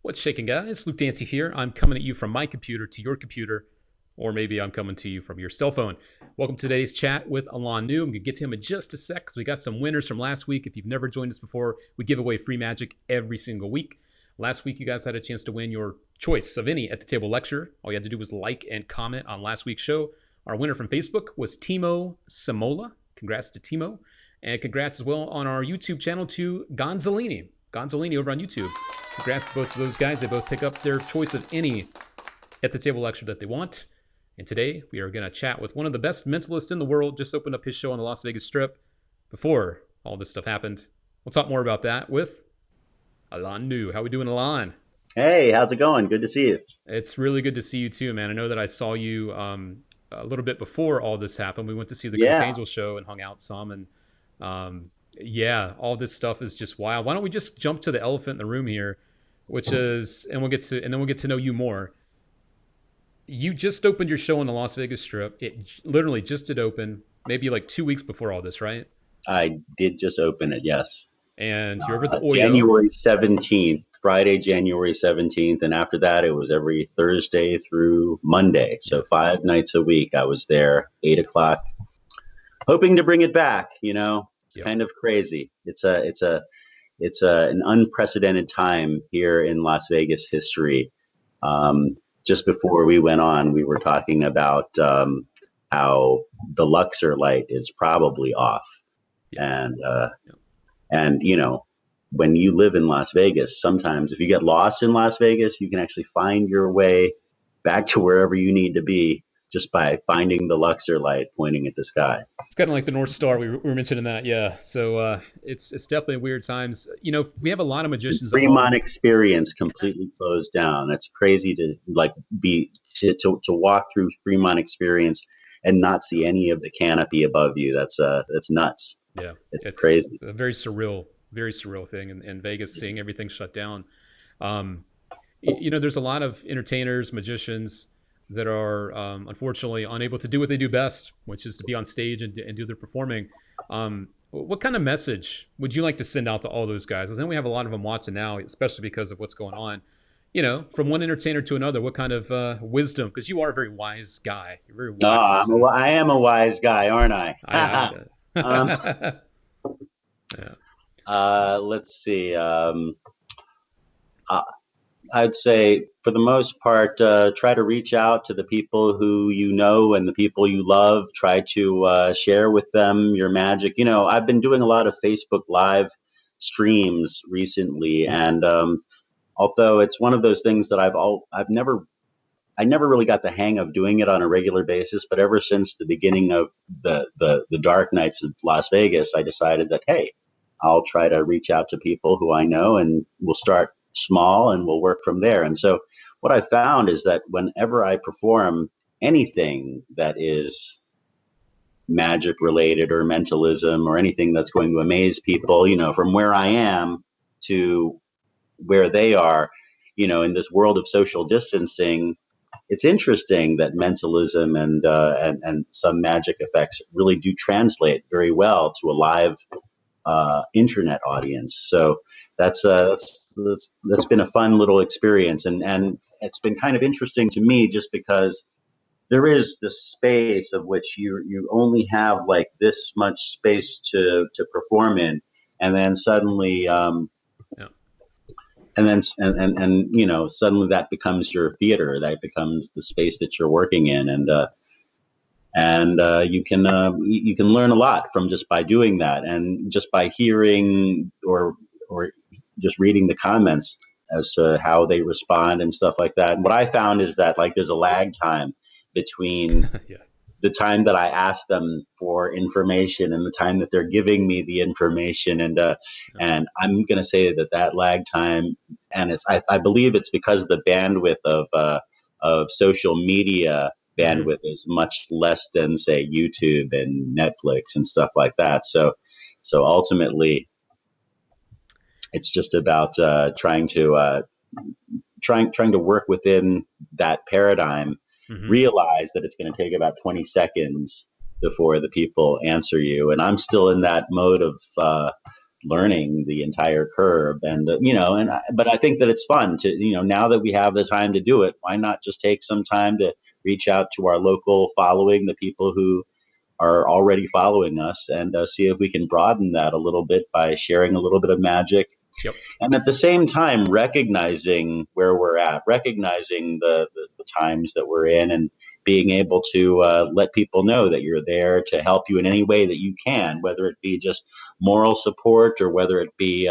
What's shaking, guys? Luke Dancy here. I'm coming at you from my computer to your computer, or maybe I'm coming to you from your cell phone. Welcome to today's chat with Alain Nu. I'm going to get to him in just a sec because we got some winners from last week. If you've never joined us before, we give away free magic every single week. Last week, you guys had a chance to win your choice of any at the table lecture. All you had to do was like and comment on last week's show. Our winner from Facebook was Timo Samola. Congrats to Timo. And congrats as well on our YouTube channel to Gonzalini. Gonzalini over on YouTube. Congrats to both of those guys. They both pick up their choice of any at the table lecture that they want. And today we are going to chat with one of the best mentalists in the world. Just opened up his show on the Las Vegas Strip before all this stuff happened. We'll talk more about that with Alain Nu. How we doing, Alain? Hey, how's it going? Good to see you. It's really good to see you too, man. I know that I saw you a little bit before all this happened. We went to see the Chris Yeah. Angel show and hung out some. And yeah, all this stuff is just wild. Why don't we just jump to the elephant in the room here, which is, and then we'll get to know you more. You just opened your show on the Las Vegas Strip. It literally just did open, maybe like 2 weeks before all this, right? I did just open it, yes. And you're over at the Oyo. January 17th, Friday, January 17th. And after that, it was every Thursday through Monday. So 5 nights a week. I was there, 8 o'clock, hoping to bring it back. It's Yep. kind of crazy. It's an unprecedented time here in Las Vegas history. Just before we went on, we were talking about how the Luxor light is probably off. Yeah. And, Yep. and when you live in Las Vegas, sometimes if you get lost in Las Vegas, you can actually find your way back to wherever you need to be just by finding the Luxor light pointing at the sky. It's kind of like the North Star. We were mentioning that, yeah. So it's definitely weird times. We have a lot of The magicians at Fremont home. experience completely closed down. It's crazy to to walk through Fremont experience and not see any of the canopy above you. That's nuts. Yeah, It's it's crazy. a very surreal thing in Vegas, seeing everything shut down. Um, there's a lot of entertainers, magicians that are unfortunately unable to do what they do best, which is to be on stage and do their performing. What kind of message would you like to send out to all those guys? Because then we have a lot of them watching now, especially because of what's going on. From one entertainer to another, what kind of wisdom? Because you are a very wise guy. You're very wise. I am a wise guy, aren't I? um, I yeah. let's see. Uh, I'd say for the most part, try to reach out to the people who you know and the people you love. Try to share with them your magic. I've been doing a lot of Facebook Live streams recently, and although it's one of those things that I never really got the hang of doing it on a regular basis. But ever since the beginning of the dark nights of Las Vegas, I decided that, hey, I'll try to reach out to people who I know, and we'll start small and we'll work from there. And so what I found is that whenever I perform anything that is magic related or mentalism or anything that's going to amaze people, from where I am to where they are, in this world of social distancing, it's interesting that mentalism and some magic effects really do translate very well to a live internet audience. So that's been a fun little experience, and it's been kind of interesting to me just because there is this space of which you only have like this much space to perform in, and then suddenly Yeah. suddenly that becomes your theater, that becomes the space that you're working in, and you can learn a lot from just by doing that, and just by hearing or just reading the comments as to how they respond and stuff like that. And what I found is that like there's a lag time between Yeah. the time that I ask them for information and the time that they're giving me the information, and I'm going to say that lag time, and I believe it's because the bandwidth of social media Mm-hmm. bandwidth is much less than say YouTube and Netflix and stuff like that. So ultimately, it's just about trying to work within that paradigm. Mm-hmm. Realize that it's going to take about 20 seconds before the people answer you, and I'm still in that mode of learning the entire curve. And but I think that it's fun to, now that we have the time to do it, why not just take some time to reach out to our local following, the people who are already following us, and see if we can broaden that a little bit by sharing a little bit of magic. Yep. And at the same time, recognizing where we're at, recognizing the times that we're in, and being able to let people know that you're there to help you in any way that you can, whether it be just moral support or whether it be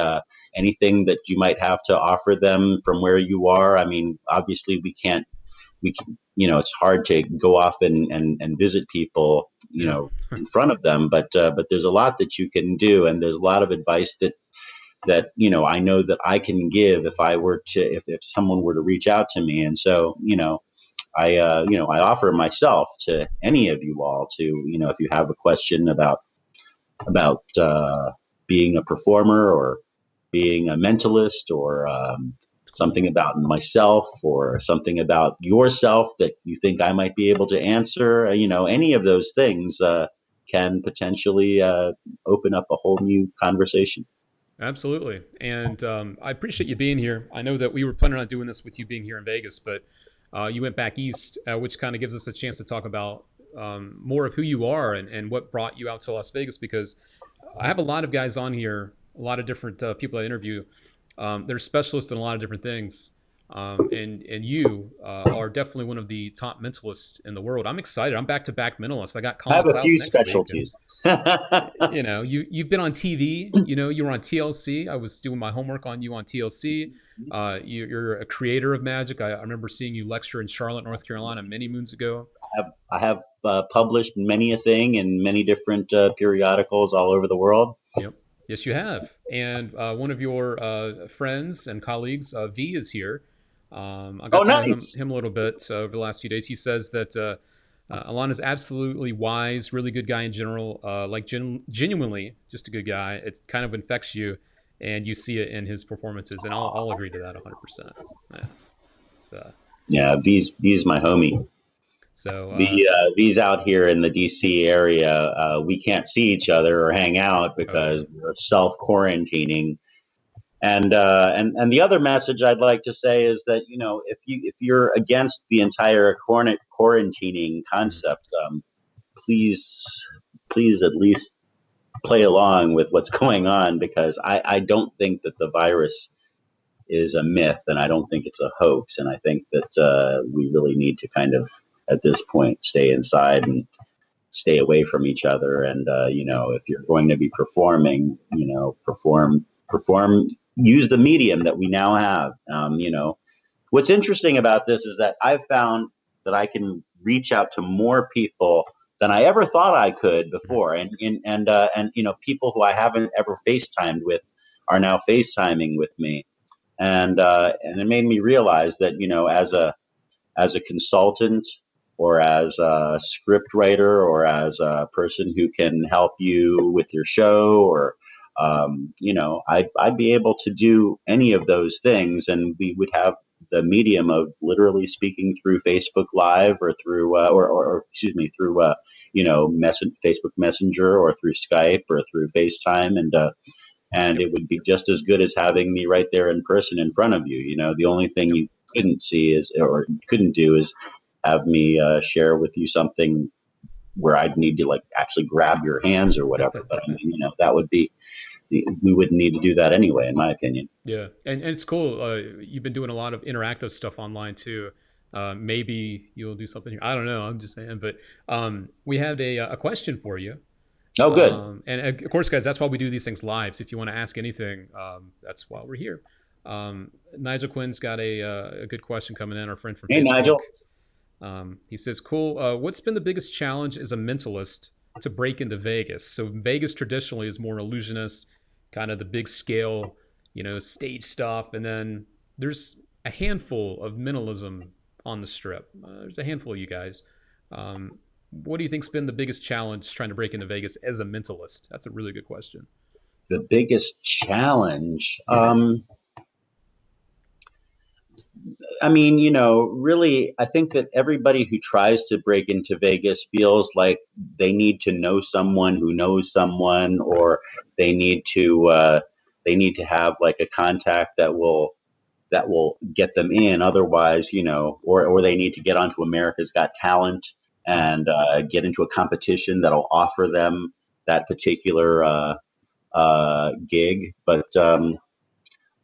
anything that you might have to offer them from where you are. I mean, obviously, we can, it's hard to go off and visit people, Yeah. in front of them, but there's a lot that you can do, and there's a lot of advice that I know that I can give if I were to, if someone were to reach out to me. And so, I offer myself to any of you all to, if you have a question about being a performer, or being a mentalist, or something about myself, or something about yourself that you think I might be able to answer, any of those things can potentially open up a whole new conversation. Absolutely. And I appreciate you being here. I know that we were planning on doing this with you being here in Vegas, but you went back east, which kind of gives us a chance to talk about more of who you are and what brought you out to Las Vegas. Because I have a lot of guys on here, a lot of different people I interview. They're specialists in a lot of different things. And you are definitely one of the top mentalists in the world. I'm excited. I'm back to back mentalist. I got I Colin have a Cloud few next week, and specialties. you've been on TV. You were on TLC. I was doing my homework on you on TLC. You're a creator of magic. I remember seeing you lecture in Charlotte, North Carolina, many moons ago. I have published many a thing in many different periodicals all over the world. Yep. Yes, you have. And one of your friends and colleagues, V, is here. I Oh, got to know nice. him a little bit over the last few days. He says that Alon is absolutely wise, really good guy in general, genuinely just a good guy. It kind of infects you, and you see it in his performances. And I'll agree to that 100%. Yeah. It's, Yeah, V's my homie. so, V's out here in the DC area. We can't see each other or hang out oh, yeah. because we're self quarantining. And the other message I'd like to say is that, if you're against the entire quarantining Mhm. concept, please at least play along with what's going on, because I don't think that the virus is a myth, and I don't think it's a hoax, and I think that we really need to kind of, at this point, stay inside and stay away from each other. And Yep. if you're going to be performing, perform, use the medium that we now have. What's interesting about this is that I've found that I can reach out to more people than I ever thought I could Mhm. before, and people who I haven't ever FaceTimed with are now FaceTiming with me. And it made me realize that, as a consultant, or as a script writer, or as a person who can help you with your show, or I'd be able to do any of those things, and we would have the medium of literally speaking through Facebook Live, or through or excuse me, through Facebook Messenger, or through Skype, or through FaceTime, and Yep. it would be just as good as having me right there in person in front of you. The only thing Yep. you couldn't see is, or couldn't do, is have me share with you something where I'd need to, like, actually grab your hands or whatever. But I mean, that would be, we wouldn't need to do that anyway, in my opinion. Yeah, and it's cool. You've been doing a lot of interactive stuff online too. Maybe you'll do something here. I don't know. I'm just saying. But we had a question for you. Oh, good. And of course, guys, that's why we do these things live. So if you want to ask anything, that's why we're here. Nigel Quinn's got a good question coming in. Our friend from Hey, Facebook. Nigel. He says, "Cool. What's been the biggest challenge as a mentalist to break into Vegas? So Vegas traditionally is more illusionist, kind of the big scale, stage stuff, and then there's a handful of mentalism on the strip. There's a handful of you guys. What do you think's been the biggest challenge trying to break into Vegas as a mentalist? That's a really good question. The biggest challenge. I mean, really, I think that everybody who tries to break into Vegas feels like they need to know someone who knows someone, Right. or they need to they need to have like a contact that will get them in. Otherwise, or they need to get onto America's Got Talent Mm. and get into a competition that'll offer them that particular gig. But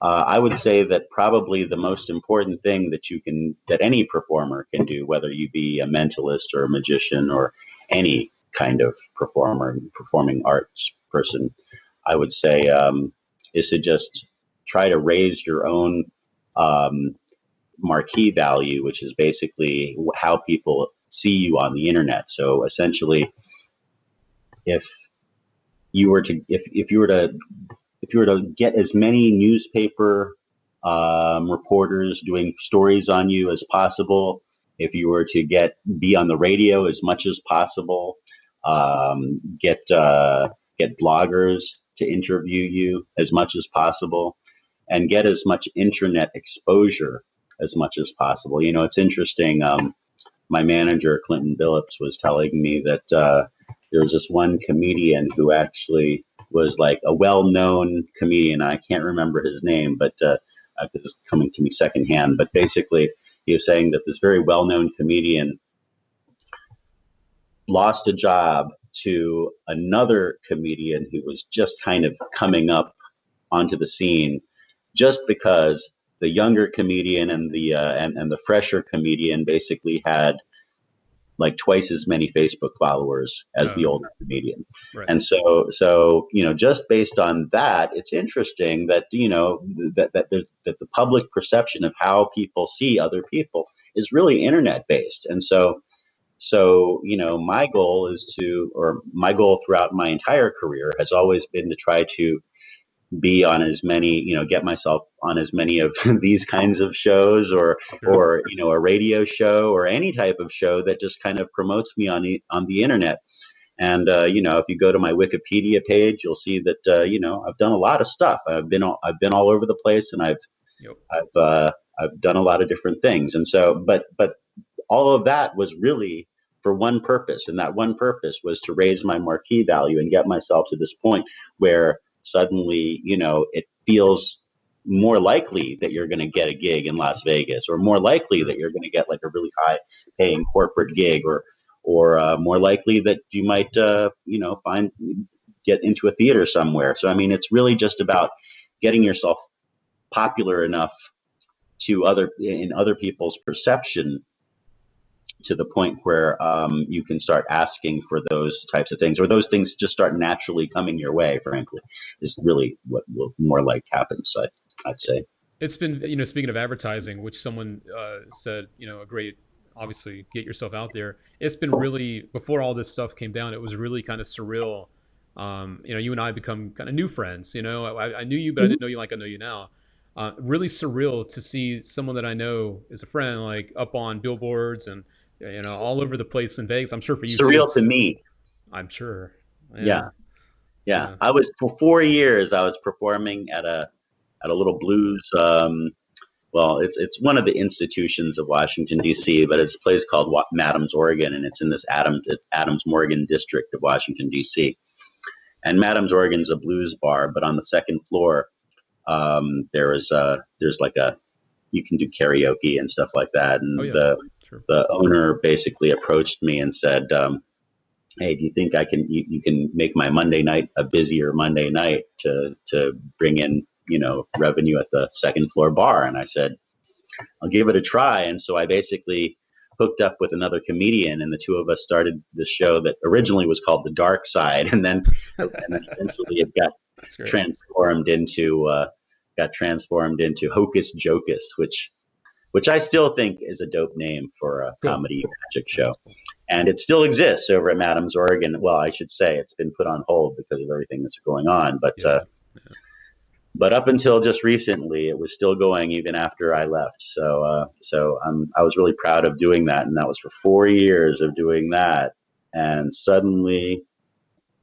I would say that probably the most important thing that any performer can do, whether you be a mentalist or a magician or any kind of performer, performing arts person, I would say, is to just try to raise your own um, marquee value, which is basically how people see you on the internet. So essentially, if if you were to get as many newspaper reporters doing stories on you as possible, if you were to be on the radio as much as possible, get bloggers to interview you as much as possible, and get as much internet exposure as much as possible. It's interesting. My manager, Clinton Billups, was telling me that there was this one comedian who actually was like a well-known comedian. I can't remember his name, but it's coming to me secondhand. But basically, he was saying that this very well-known comedian lost a job to another comedian who was just kind of coming up onto the scene, just because the younger comedian and the fresher comedian basically had like twice as many Facebook followers as the Oh, older comedian. right. And so just based on that, it's interesting that that the public perception of how people see other people is really internet based. And my goal or my goal throughout my entire career has always been to try to be on as many, get myself on as many of these kinds of shows, Sure. a radio show or any type of show that just kind of promotes me on the internet. And if you go to my Wikipedia page, you'll see that I've done a lot of stuff. I've been all over the place, and Yep. I've done a lot of different things. And so, but all of that was really for one purpose, and that one purpose was to raise my marquee value and get myself to this point where suddenly, it feels more likely that you're going to get a gig in Las Vegas, or more likely Sure. that you're going to get like a really high paying corporate gig, or more likely that you might find get into a theater somewhere. So I mean, it's really just about getting yourself popular enough in other people's perception, to the point where you can start asking for those types of things, or those things just start naturally coming your way. Frankly, is really what will more like happens. I'd say. It's been, speaking of advertising, which someone said, a great, obviously, get yourself out there. It's been really, before all this stuff came down, it was really kind of surreal. You and I become kind of new friends. I knew you, but I Mhm. didn't know you like I know you now. Really surreal to see someone that I know is a friend, like up on billboards and, all over the place in Vegas. I'm sure for you too. Surreal to It's, me. I'm sure. Yeah. Yeah, yeah. Yeah. I was for 4 years. I was performing at a little blues. Well, it's one of the institutions of Washington D.C., but it's a place called Adams, Oregon, and it's in this Adams Morgan district of Washington D.C. And Madams, Oregon is a blues bar, but on the second floor, there's like a you can do karaoke and stuff like that. Oh, And yeah. Sure. the owner basically approached me and said, "Hey, do you think you can make my Monday night a busier Monday night to bring in revenue at the second floor bar?" And I said, "I'll give it a try." And so I basically hooked up with another comedian, and the two of us started the show that originally was called The Dark Side, and then eventually it That's great. transformed into Hocus Jocus, which I still think is a dope name for a Cool. comedy magic Yeah, show. that's cool. And it still exists over at Madams, Oregon. Well, I should say it's been put on hold because of everything that's going on. Yeah. Yeah. But up until just recently, it was still going even after I left. I was really proud of doing that, and that was for 4 years of doing that. And suddenly,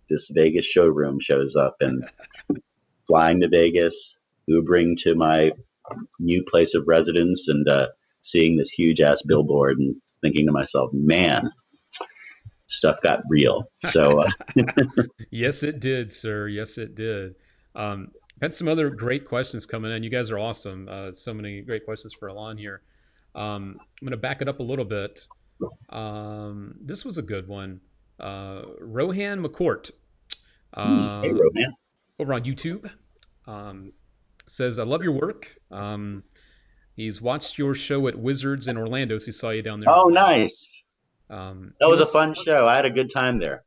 this Vegas showroom shows up, and flying to Vegas, Ubering to my new place of residence and seeing this huge ass billboard and thinking to myself, man, stuff got real. So Yes, it did, sir. Yes, it did. Had some other great questions coming in. You guys are awesome. So many great questions for Alon here. I'm going to back it up a little bit. This was a good one. Rohan McCourt hey, uh, Rohan. over on YouTube um, says, I love your work. He's watched your show at Wizards in Orlando, so he saw you down there in Oh, Orlando. nice. That He was a was fun show. I had a good time there.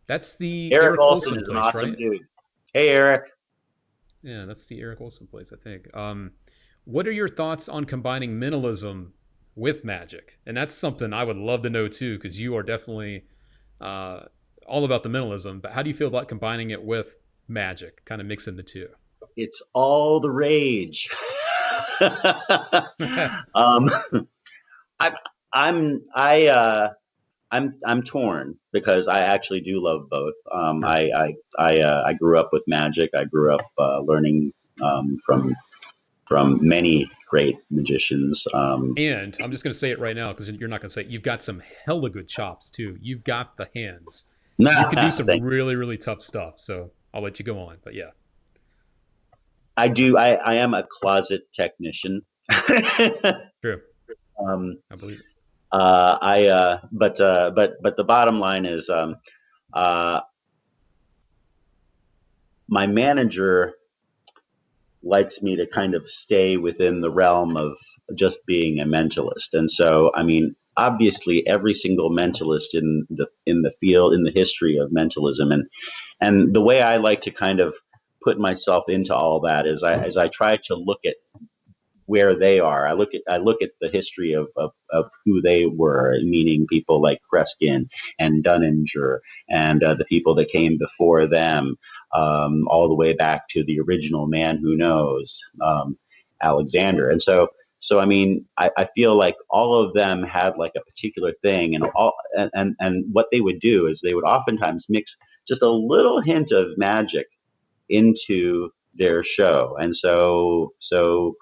That's the Eric Eric Olson Olson is an place, awesome right? dude. Hey, Eric. Yeah, that's the Eric Olson place, I think. What are your thoughts on combining mentalism with magic? And that's something I would love to know too, because you are definitely uh, all about the mentalism. But how do you feel about combining it with magic, kind of mixing the two? It's all the rage. um, I, I'm I I'm torn because I actually do love both. Sure. I grew up with magic. I grew up learning from many great magicians. And I'm just going to say it right now because you're not going to say it. You've got some hella good chops too. You've got the hands. You can do some Thank really, really tough stuff. So I'll let you go on. But yeah, I do. I am a closet technician. true. um, I believe it. but the bottom line is, uh, my manager likes me to kind of stay within the realm of just being a mentalist. And so, I mean, obviously, every single mentalist in the field, in the history of mentalism, and the way I like to kind of put myself into all that is I try to look at where they are. I look at the history of who they were, meaning people like Kreskin and Dunninger and the people that came before them, all the way back to the original Man Who Knows, Alexander. And so I mean, I feel like all of them had like a particular thing, and what they would do is they would oftentimes mix just a little hint of magic into their show. And so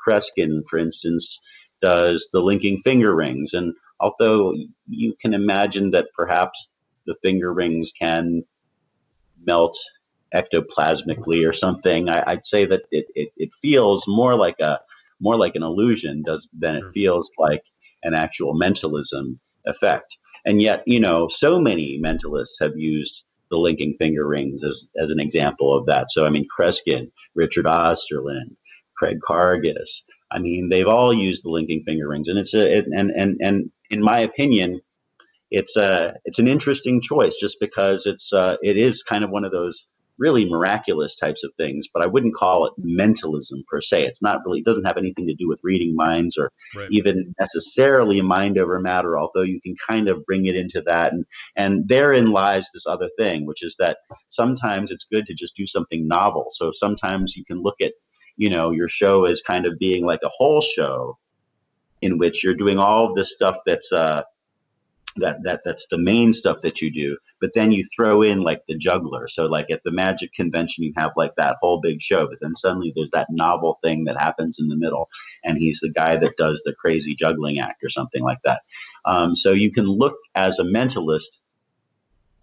Kreskin, for instance, does the linking finger rings. And although you can imagine that perhaps the finger rings can melt ectoplasmically or something, I'd say that it feels more like an illusion than it Sure. feels like an actual mentalism effect. And yet, you know, so many mentalists have used the linking finger rings as an example of that. So I mean, Kreskin, Richard Osterlin, Craig Cargis. I mean, they've all used the linking finger rings, and and in my opinion, it's an interesting choice just because it is kind of one of those really miraculous types of things, but I wouldn't call it mentalism per se. It's not really, it doesn't have anything to do with reading minds or Right. even necessarily mind over matter, although you can kind of bring it into that. And therein lies this other thing, which is that sometimes it's good to just do something novel. So sometimes you can look at, you know, your show as kind of being like a whole show in which you're doing all of this stuff that's the main stuff that you do, but then you throw in like the juggler. So like at the magic convention you have like that whole big show, but then suddenly there's that novel thing that happens in the middle, and he's the guy that does the crazy juggling act or something like that. So you can look as a mentalist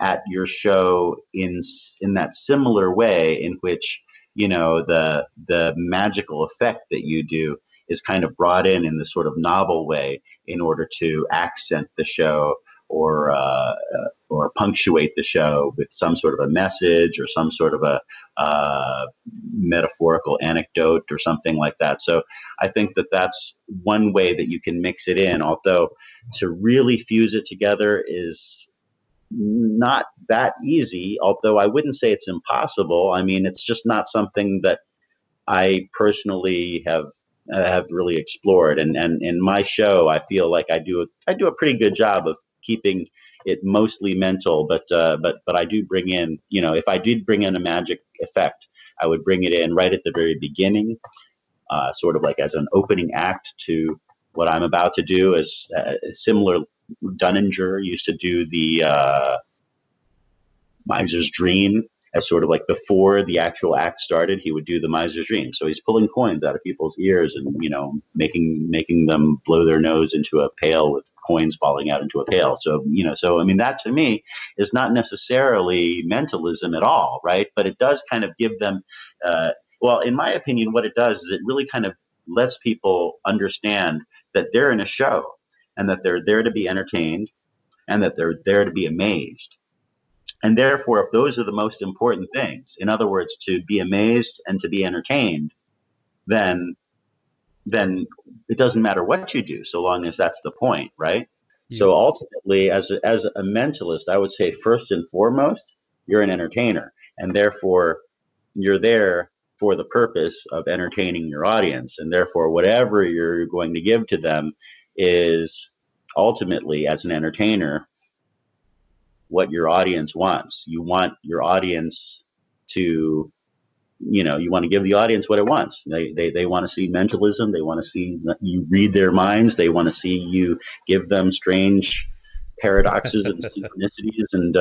at your show in that similar way, in which, you know, the magical effect that you do is kind of brought in the sort of novel way in order to accent the show or punctuate the show with some sort of a message or some sort of a metaphorical anecdote or something like that. So I think that that's one way that you can mix it in, although to really fuse it together is not that easy, although I wouldn't say it's impossible. I mean, it's just not something that I personally have really explored. And in my show, I feel like I do a pretty good job of keeping it mostly mental, but I do bring in, you know, if I did bring in a magic effect, I would bring it in right at the very beginning, sort of like as an opening act to what I'm about to do. As similar, Dunninger used to do the Miser's Dream, as sort of like before the actual act started, he would do the miser's dream. So he's pulling coins out of people's ears and, making them blow their nose into a pail with coins falling out into a pail. So, so I mean, that to me is not necessarily mentalism at all, right? But it does kind of give them, well, in my opinion, what it does is it really kind of lets people understand that they're in a show and that they're there to be entertained and that they're there to be amazed. And therefore, if those are the most important things, in other words, to be amazed and to be entertained, then it doesn't matter what you do, so long as that's the point, right? Yep. So ultimately, as a mentalist, I would say first and foremost, you're an entertainer, and therefore you're there for the purpose of entertaining your audience, and therefore whatever you're going to give to them is ultimately, as an entertainer, what your audience wants. You want your audience to, you want to give the audience what it wants. They want to see mentalism. They want to see you read their minds. They want to see you give them strange paradoxes and synchronicities, and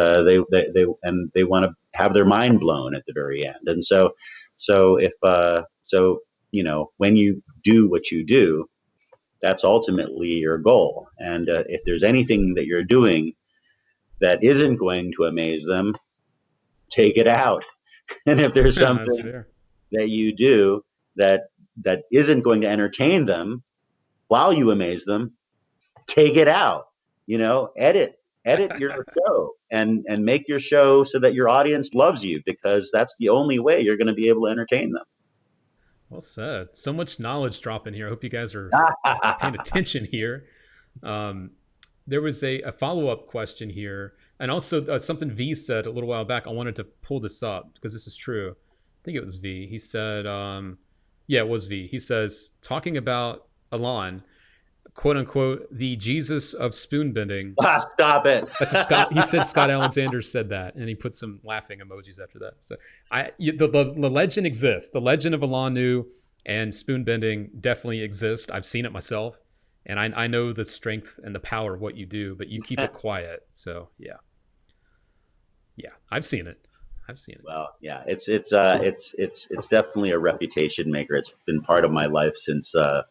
they want to have their mind blown at the very end. And so if when you do what you do, that's ultimately your goal. And if there's anything that you're doing that isn't going to amaze them, take it out. And if there's something that you do that isn't going to entertain them while you amaze them, take it out. Edit your show and make your show so that your audience loves you, because that's the only way you're going to be able to entertain them. Well said. So much knowledge dropping here. I hope you guys are paying attention here. There was a follow-up question here, and also something V said a little while back. I wanted to pull this up because this is true. I think it was V. He said, yeah, it was V. He says, talking about Alain, quote unquote, the Jesus of spoon bending. Stop it. That's a Scott. He said Scott Alexander said that, and he put some laughing emojis after that. So the legend exists. The legend of Alain Nu and spoon bending definitely exists. I've seen it myself. And I know the strength and the power of what you do, but you keep it quiet. So yeah, I've seen it. Well, yeah, it's definitely a reputation maker. It's been part of my life since the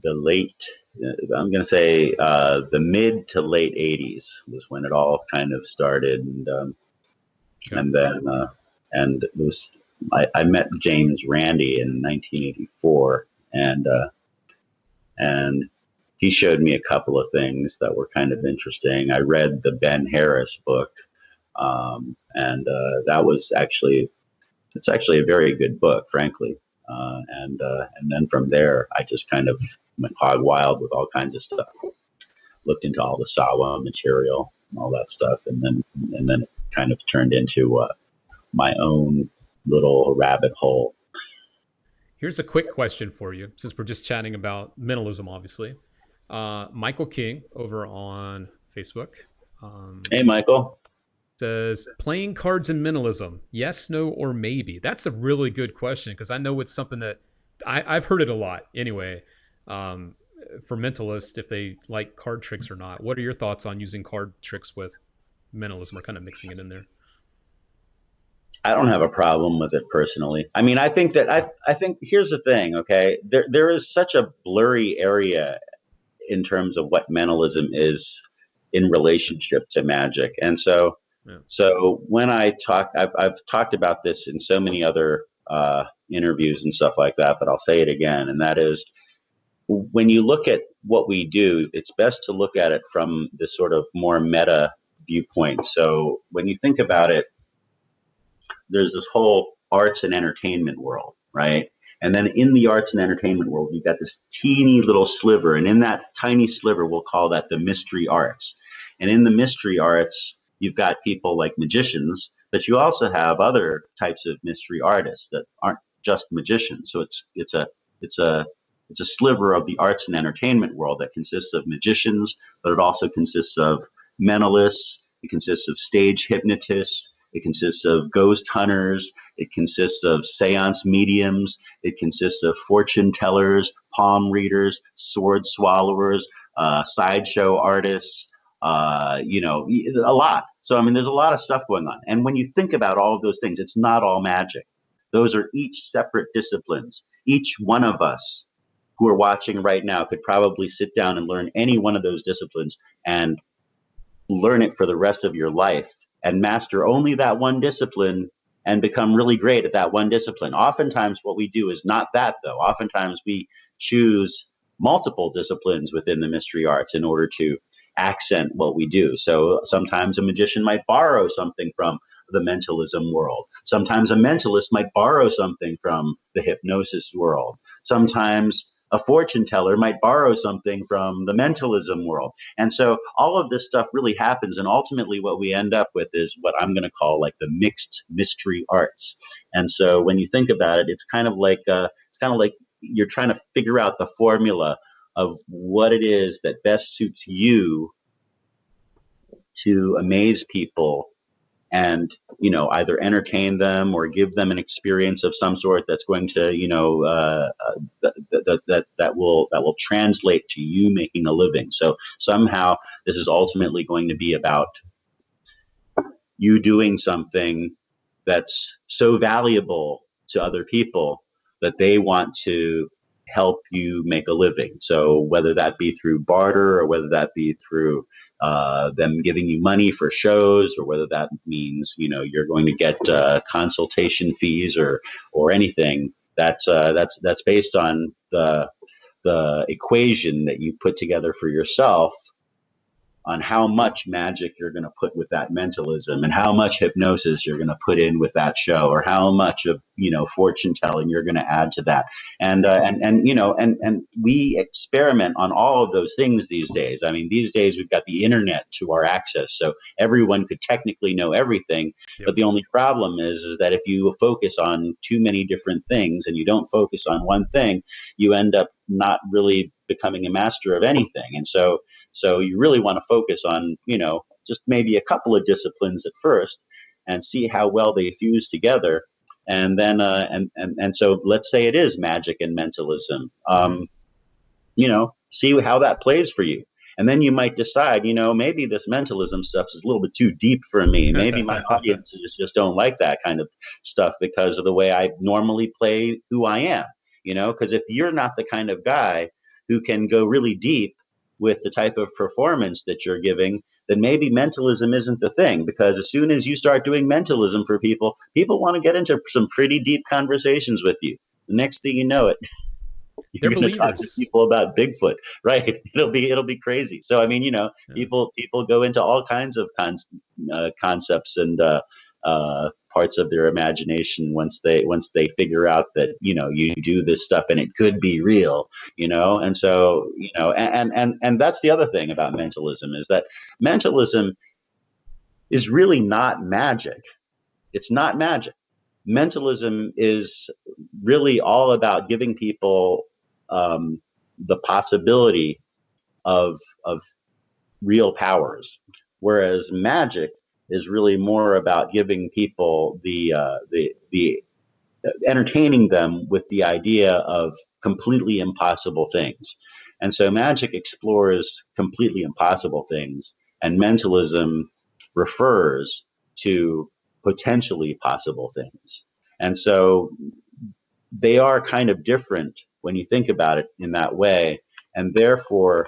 late, I'm going to say the mid to late '80s was when it all kind of started, and then and it was I met James Randi in 1984, and he showed me a couple of things that were kind of interesting. I read the Ben Harris book, and that was it's actually a very good book, frankly. And then from there, I just kind of went hog wild with all kinds of stuff. Looked into all the Sawa material and all that stuff, and then it kind of turned into my own little rabbit hole. Here's a quick question for you, since we're just chatting about mentalism, obviously. Michael King over on Facebook. Hey, Michael. Says, playing cards and mentalism, yes, no, or maybe? That's a really good question, because I know it's something that I've heard it a lot anyway. For mentalists, if they like card tricks or not. What are your thoughts on using card tricks with mentalism, or kind of mixing it in there? I don't have a problem with it personally. I mean, I think that I think here's the thing, okay? There is such a blurry area in terms of what mentalism is in relationship to magic. And so when I've talked about this in so many other interviews and stuff like that, but I'll say it again, and that is, when you look at what we do, it's best to look at it from this sort of more meta viewpoint. So when you think about it, there's this whole arts and entertainment world, right? And then in the arts and entertainment world, you've got this teeny little sliver. And in that tiny sliver, we'll call that the mystery arts. And in the mystery arts, you've got people like magicians, but you also have other types of mystery artists that aren't just magicians. So it's a sliver of the arts and entertainment world that consists of magicians, but it also consists of mentalists. It consists of stage hypnotists. It consists of ghost hunters. It consists of seance mediums. It consists of fortune tellers, palm readers, sword swallowers, sideshow artists, a lot. So, I mean, there's a lot of stuff going on. And when you think about all of those things, it's not all magic. Those are each separate disciplines. Each one of us who are watching right now could probably sit down and learn any one of those disciplines and learn it for the rest of your life and master only that one discipline and become really great at that one discipline. Oftentimes, what we do is not that, though. Oftentimes, we choose multiple disciplines within the mystery arts in order to accent what we do. So sometimes a magician might borrow something from the mentalism world. Sometimes a mentalist might borrow something from the hypnosis world. Sometimes a fortune teller might borrow something from the mentalism world. And so all of this stuff really happens. And ultimately, what we end up with is what I'm going to call like the mixed mystery arts. And so when you think about it, it's kind of like you're trying to figure out the formula of what it is that best suits you to amaze people and either entertain them or give them an experience of some sort that's going to that will translate to you making a living. So somehow this is ultimately going to be about you doing something that's so valuable to other people that they want to help you make a living. So whether that be through barter or whether that be through them giving you money for shows, or whether that means you're going to get consultation fees or anything, that's based on the equation that you put together for yourself on how much magic you're going to put with that mentalism and how much hypnosis you're going to put in with that show, or how much of fortune telling you're going to add to that. And we experiment on all of those things these days. I mean, these days we've got the internet to our access, so everyone could technically know everything. Yep. But the only problem is that if you focus on too many different things and you don't focus on one thing, you end up not really becoming a master of anything. And so you really want to focus on, just maybe a couple of disciplines at first and see how well they fuse together. And then, and so let's say it is magic and mentalism, see how that plays for you. And then you might decide, maybe this mentalism stuff is a little bit too deep for me. Maybe my audiences just don't like that kind of stuff because of the way I normally play who I am, because if you're not the kind of guy who can go really deep with the type of performance that you're giving, then maybe mentalism isn't the thing. Because as soon as you start doing mentalism for people want to get into some pretty deep conversations with you. The next thing you know it, you're going to talk to people about Bigfoot, right? It'll be crazy. So I mean, people go into all kinds of concepts and parts of their imagination once they figure out that you do this stuff and it could be real, and so and that's the other thing about mentalism, is that mentalism is really not magic. It's not magic. Mentalism is really all about giving people the possibility of real powers, whereas magic is really more about giving people the entertaining them with the idea of completely impossible things. And so magic explores completely impossible things, and mentalism refers to potentially possible things. And so they are kind of different when you think about it in that way. And therefore,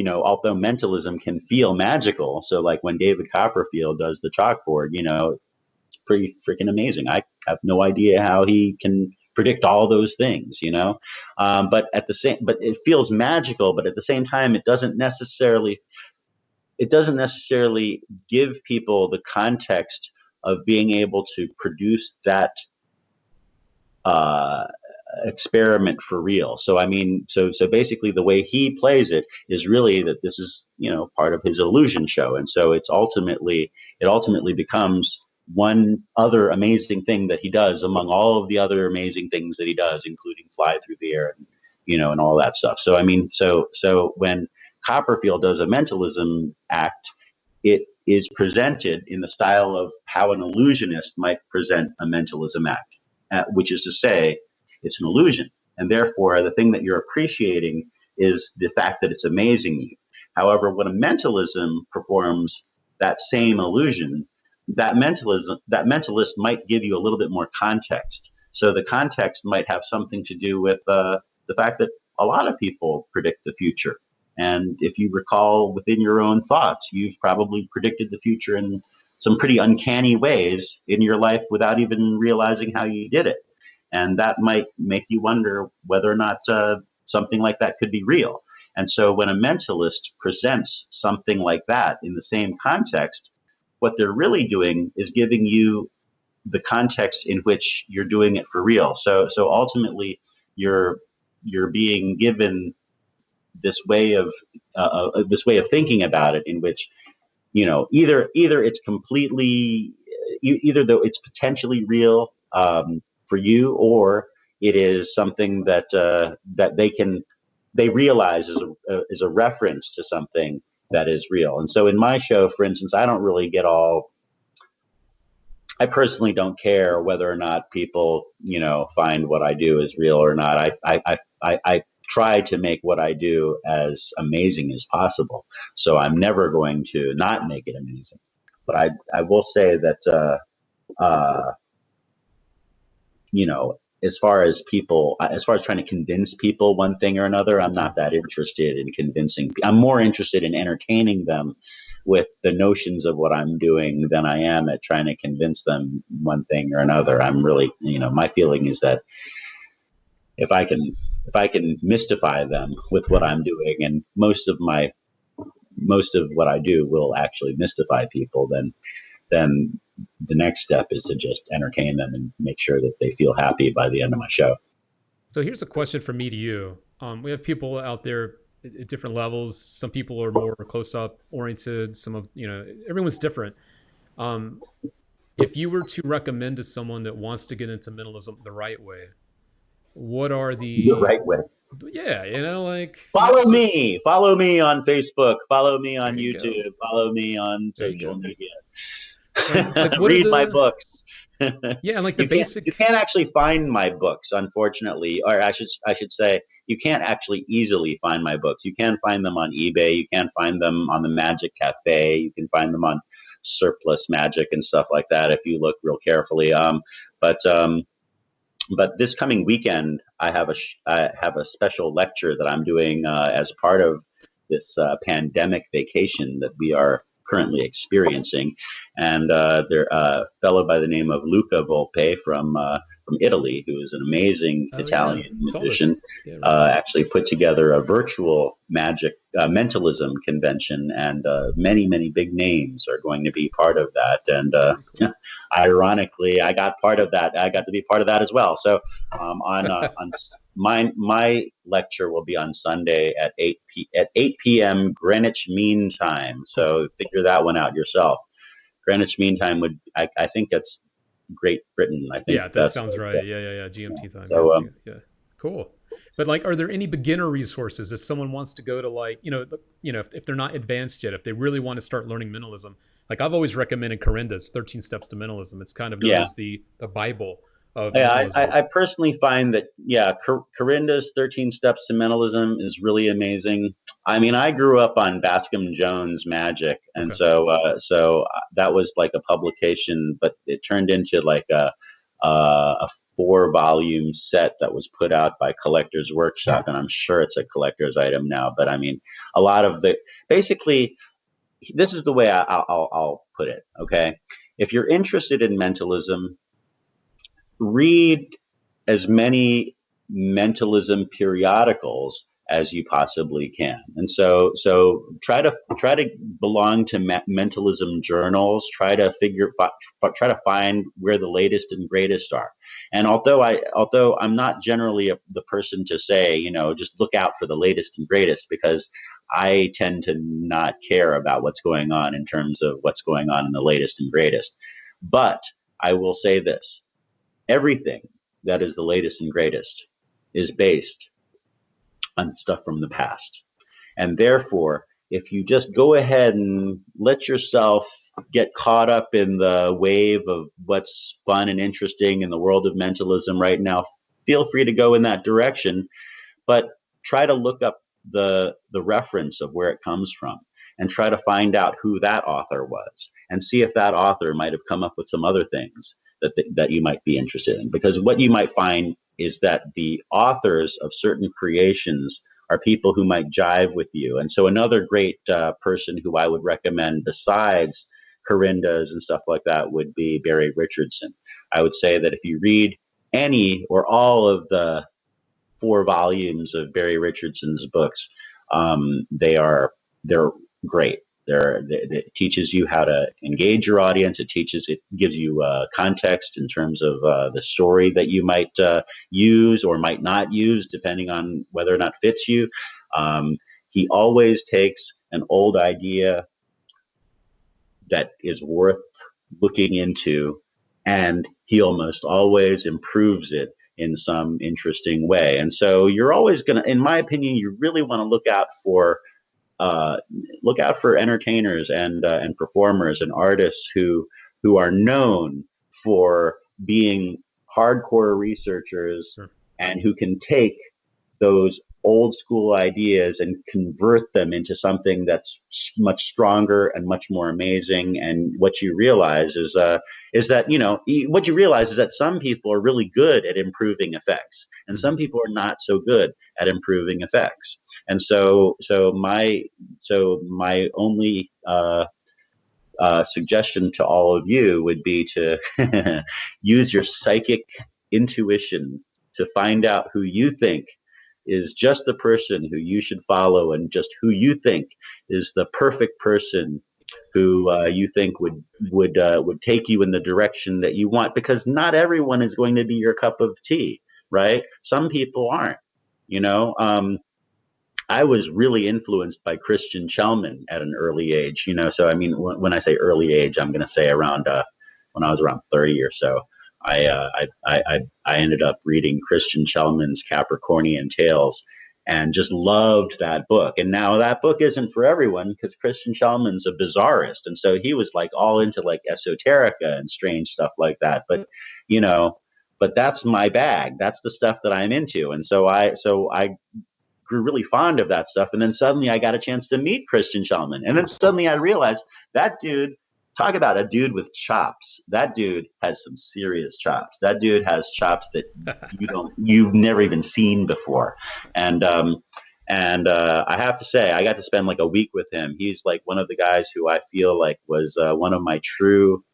although mentalism can feel magical, so like when David Copperfield does the chalkboard, it's pretty freaking amazing. I have no idea how he can predict all those things, but it feels magical, but at the same time, it doesn't necessarily give people the context of being able to produce that experiment for real. So I mean, so basically the way he plays it is really that this is part of his illusion show, and so it ultimately becomes one other amazing thing that he does among all of the other amazing things that he does, including fly through the air and and all that stuff. So I mean, so when Copperfield does a mentalism act, it is presented in the style of how an illusionist might present a mentalism act, which is to say, it's an illusion. And therefore, the thing that you're appreciating is the fact that it's amazing you. However, when a mentalism performs that same illusion, that mentalist might give you a little bit more context. So the context might have something to do with the fact that a lot of people predict the future. And if you recall within your own thoughts, you've probably predicted the future in some pretty uncanny ways in your life without even realizing how you did it. And that might make you wonder whether or not something like that could be real. And so when a mentalist presents something like that in the same context, what they're really doing is giving you the context in which you're doing it for real. So ultimately, you're being given this way of thinking about it, in which either it's completely either though it's potentially real for you, or it is something that they realize is a reference to something that is real. And so in my show, for instance, I personally don't care whether or not people, find what I do is real or not. I try to make what I do as amazing as possible. So I'm never going to not make it amazing. But I will say that, uh, as far as trying to convince people one thing or another, I'm not that interested in convincing. I'm more interested in entertaining them with the notions of what I'm doing than I am at trying to convince them one thing or another. I'm really, my feeling is that if I can mystify them with what I'm doing, and most of what I do will actually mystify people, then the next step is to just entertain them and make sure that they feel happy by the end of my show. So here's a question from me to you. We have people out there at different levels. Some people are more close up oriented. Everyone's different. If you were to recommend to someone that wants to get into mentalism the right way, what are The right way. Yeah, like follow me on Facebook, follow me on YouTube, go. follow me on social media. Like read my books. Yeah, and like the basic. You can't actually find my books, unfortunately, or I should say, you can't actually easily find my books. You can find them on eBay. You can find them on the Magic Cafe. You can find them on Surplus Magic and stuff like that if you look real carefully. But this coming weekend, I have a special lecture that I'm doing as part of this pandemic vacation that we are currently experiencing. And there a fellow by the name of Luca Volpe from Italy, who is an amazing Italian musician, actually put together a virtual magic mentalism convention, and many big names are going to be part of that. And cool. Ironically, I got part of that. I got to be part of that as well. So on my lecture will be on Sunday at 8 p.m. Greenwich Mean Time. So figure that one out yourself. Greenwich Mean Time I think that's Great Britain. I think. Yeah, that sounds right. Yeah. GMT time. So yeah, cool. But like, are there any beginner resources if someone wants to go to if they're not advanced yet, if they really want to start learning mentalism? Like I've always recommended Corinda's 13 Steps to Mentalism. It's kind of known as the Bible. I personally find that, Corinda's 13 Steps to Mentalism is really amazing. I mean, I grew up on Bascom Jones Magic, and so that was like a publication, but it turned into like a 4-volume set that was put out by Collector's Workshop, and I'm sure it's a collector's item now. But I mean, a lot of basically, this is the way I'll put it. Okay, if you're interested in mentalism, read as many mentalism periodicals as you possibly can, and so try to belong to mentalism journals. Try to find where the latest and greatest are. And although I'm not generally the person to say, just look out for the latest and greatest, because I tend to not care about what's going on in terms of what's going on in the latest and greatest. But I will say this: everything that is the latest and greatest is based on stuff from the past. And therefore, if you just go ahead and let yourself get caught up in the wave of what's fun and interesting in the world of mentalism right now, feel free to go in that direction. But try to look up the reference of where it comes from and try to find out who that author was and see if that author might have come up with some other things that you might be interested in. Because what you might find is that the authors of certain creations are people who might jive with you. And so another great person who I would recommend besides Corinda's and stuff like that would be Barry Richardson. I would say that if you read any or all of the 4 volumes of Barry Richardson's books, they're great. It teaches you how to engage your audience. It gives you context in terms of the story that you might use or might not use, depending on whether or not fits you. He always takes an old idea that is worth looking into, and he almost always improves it in some interesting way. And so you're always going to, in my opinion, you really want to look out for entertainers and performers and artists who are known for being hardcore researchers Sure. and who can take those old school ideas and convert them into something that's much stronger and much more amazing. And what you realize is that some people are really good at improving effects, and some people are not so good at improving effects. And so my only suggestion to all of you would be to use your psychic intuition to find out who you think is just the person who you should follow, and just who you think is the perfect person who you think would take you in the direction that you want. Because not everyone is going to be your cup of tea, right? Some people aren't. I was really influenced by Christian Chelman at an early age. So I mean, when I say early age, I'm going to say around when I was around 30 or so. I ended up reading Christian Chelman's Capricornian Tales and just loved that book. And now that book isn't for everyone, because Christian Chelman's a bizarrist, and so he was like all into like esoterica and strange stuff like that. But that's my bag. That's the stuff that I'm into, and so I grew really fond of that stuff. And then suddenly I got a chance to meet Christian Chelman, and then suddenly I realized that dude. Talk about a dude with chops. That dude has some serious chops. That dude has chops that you've never even seen before. And I have to say, I got to spend like a week with him. He's like one of the guys who I feel like was one of my true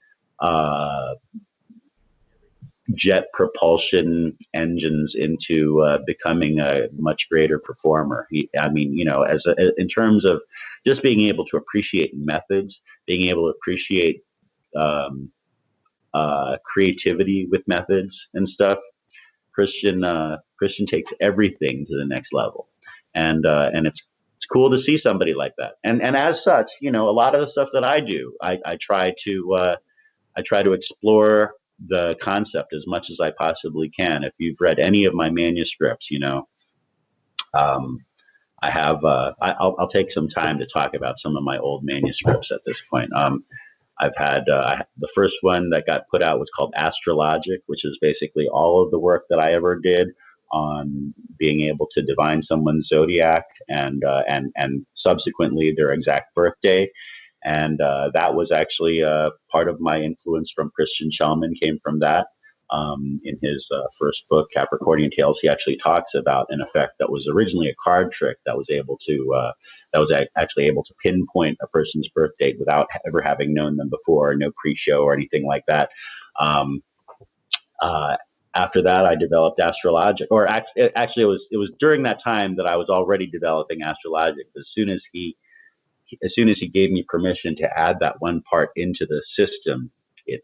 jet propulsion engines into becoming a much greater performer. In terms of just being able to appreciate methods, being able to appreciate creativity with methods and stuff, Christian takes everything to the next level, and it's cool to see somebody like that. And as such, a lot of the stuff that I do, I try to explore the concept as much as I possibly can. If you've read any of my manuscripts, I have. I'll take some time to talk about some of my old manuscripts at this point. I've had the first one that got put out was called Astrologic, which is basically all of the work that I ever did on being able to divine someone's zodiac and subsequently their exact birthday. And that was actually part of my influence from Christian Chelman came from that. In his first book, Capricornian Tales, he actually talks about an effect that was originally a card trick that was actually able to pinpoint a person's birth date without ever having known them before, no pre-show or anything like that. After that, I developed Astrologic, or actually, it was during that time that I was already developing Astrologic. As soon as he gave me permission to add that one part into the system, it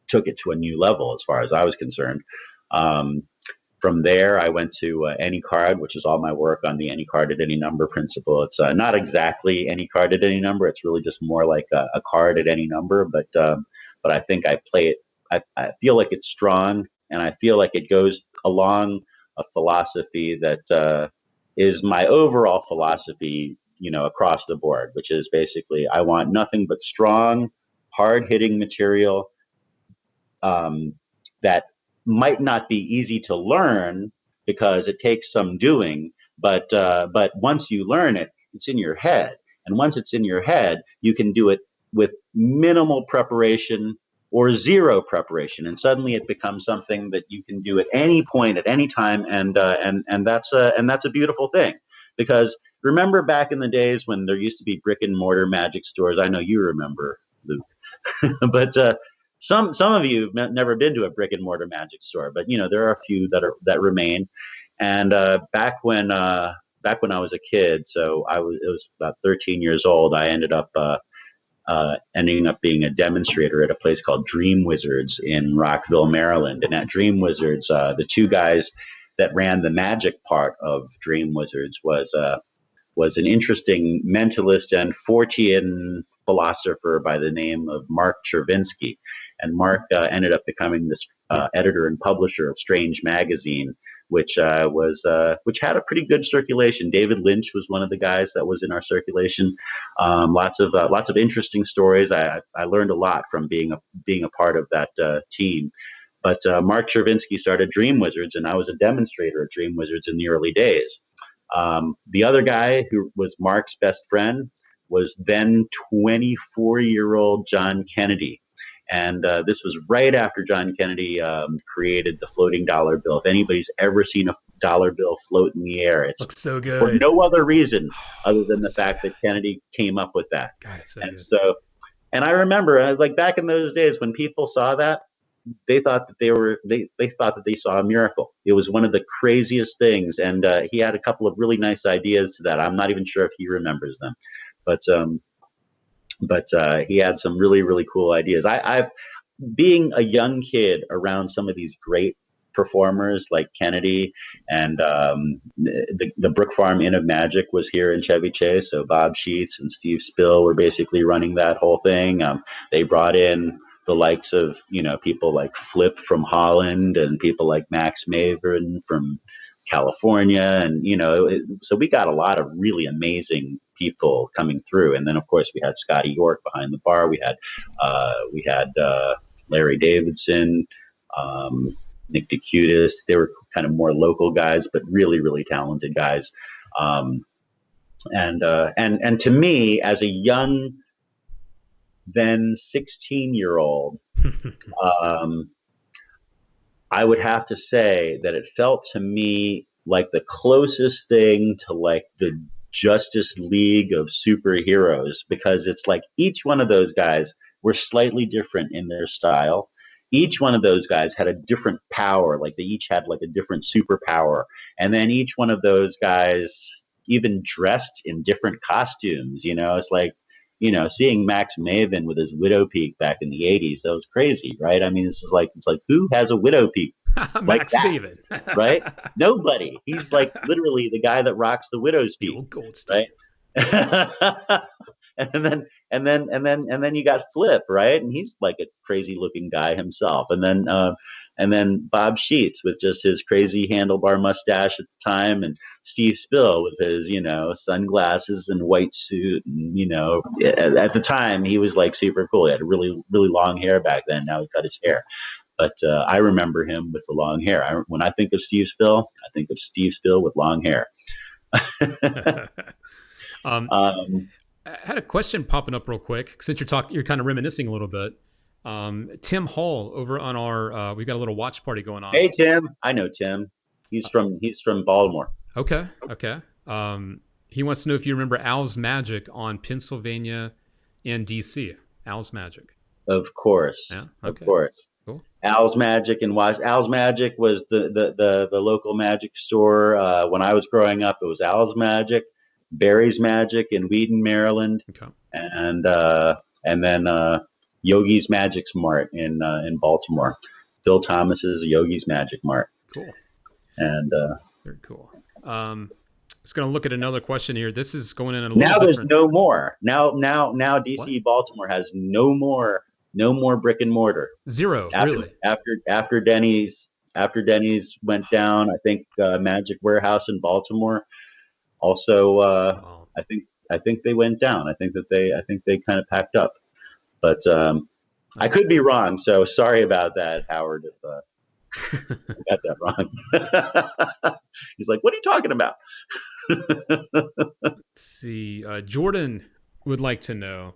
took it to a new level as far as I was concerned. From there, I went to any card, which is all my work on the any card at any number principle. It's not exactly any card at any number. It's really just more like a card at any number. But I think I play it. I feel like it's strong, and I feel like it goes along a philosophy that is my overall philosophy, across the board, which is basically I want nothing but strong, hard-hitting material that might not be easy to learn because it takes some doing, But once you learn it, it's in your head, and once it's in your head, you can do it with minimal preparation or zero preparation, and suddenly it becomes something that you can do at any point, at any time, and that's a beautiful thing. Because remember back in the days when there used to be brick and mortar magic stores? I know you remember, Luke, but some of you have never been to a brick and mortar magic store, but there are a few that remain. And back when I was a kid, so it was about 13 years old. I ending up being a demonstrator at a place called Dream Wizards in Rockville, Maryland. And at Dream Wizards, the two guys that ran the magic part of Dream Wizards was an interesting mentalist and Fortean philosopher by the name of Mark Chervinsky. And Mark ended up becoming this editor and publisher of Strange Magazine, which had a pretty good circulation. David Lynch was one of the guys that was in our circulation. Lots of interesting stories. I learned a lot from being a part of that team. But Mark Chervinsky started Dream Wizards, and I was a demonstrator at Dream Wizards in the early days. The other guy who was Mark's best friend was then 24-year-old John Kennedy. And this was right after John Kennedy created the floating dollar bill. If anybody's ever seen a dollar bill float in the air, it's looks so good for no other reason other than the fact that Kennedy came up with that. God, it's so and good. so, and I remember, like back in those days when people saw that, they thought that they thought that they saw a miracle. It was one of the craziest things, and he had a couple of really nice ideas to that. I'm not even sure if he remembers them, but he had some really, really cool ideas. I've being a young kid around some of these great performers like Kennedy, and the Brook Farm Inn of Magic was here in Chevy Chase. So Bob Sheets and Steve Spill were basically running that whole thing. They brought in the likes of people like Flip from Holland and people like Max Maven from California, and so we got a lot of really amazing people coming through. And then of course we had Scotty York behind the bar. We had Larry Davidson, Nick DeCutis. They were kind of more local guys, but really, really talented guys. And to me, as a young then 16-year-old, I would have to say that it felt to me like the closest thing to like the Justice League of superheroes, because it's like each one of those guys were slightly different in their style. Each one of those guys had a different power, like they each had like a different superpower. And then each one of those guys even dressed in different costumes. It's like, seeing Max Maven with his widow peak back in the 80s, that was crazy, right? I mean, it's like who has a widow peak like Max that, Maven, right? Nobody. He's like literally the guy that rocks the widow's peak, right? and then you got Flip, right? And he's like a crazy looking guy himself. And then Bob Sheets with just his crazy handlebar mustache at the time, and Steve Spill with his sunglasses and white suit. And at the time he was like super cool. He had really, really long hair back then. Now he cut his hair. But I remember him with the long hair. When I think of Steve Spill, I think of Steve Spill with long hair. I had a question popping up real quick since you're kind of reminiscing a little bit. Tim Hall over on our we've got a little watch party going on. Hey Tim, I know Tim. He's from Baltimore. Okay. He wants to know if you remember Al's Magic on Pennsylvania and DC. Al's Magic. Of course. Yeah. Okay. Of course. Cool. Al's Magic Al's Magic was the local magic store. When I was growing up, it was Al's Magic, Barry's Magic in Wheaton, Maryland, okay, and then Yogi's Magic Mart in Baltimore. Phil Thomas's Yogi's Magic Mart. Cool. And very cool. Just going to look at another question here. This is going in a little now. Different. There's no more. Now DC what? Baltimore has no more brick and mortar. Zero. Really. After Denny's went down, I think Magic Warehouse in Baltimore also. Wow. I think they went down. I think they kind of packed up, but I could be wrong. So sorry about that, Howard. I got that wrong. He's like, what are you talking about? Let's see. Jordan would like to know,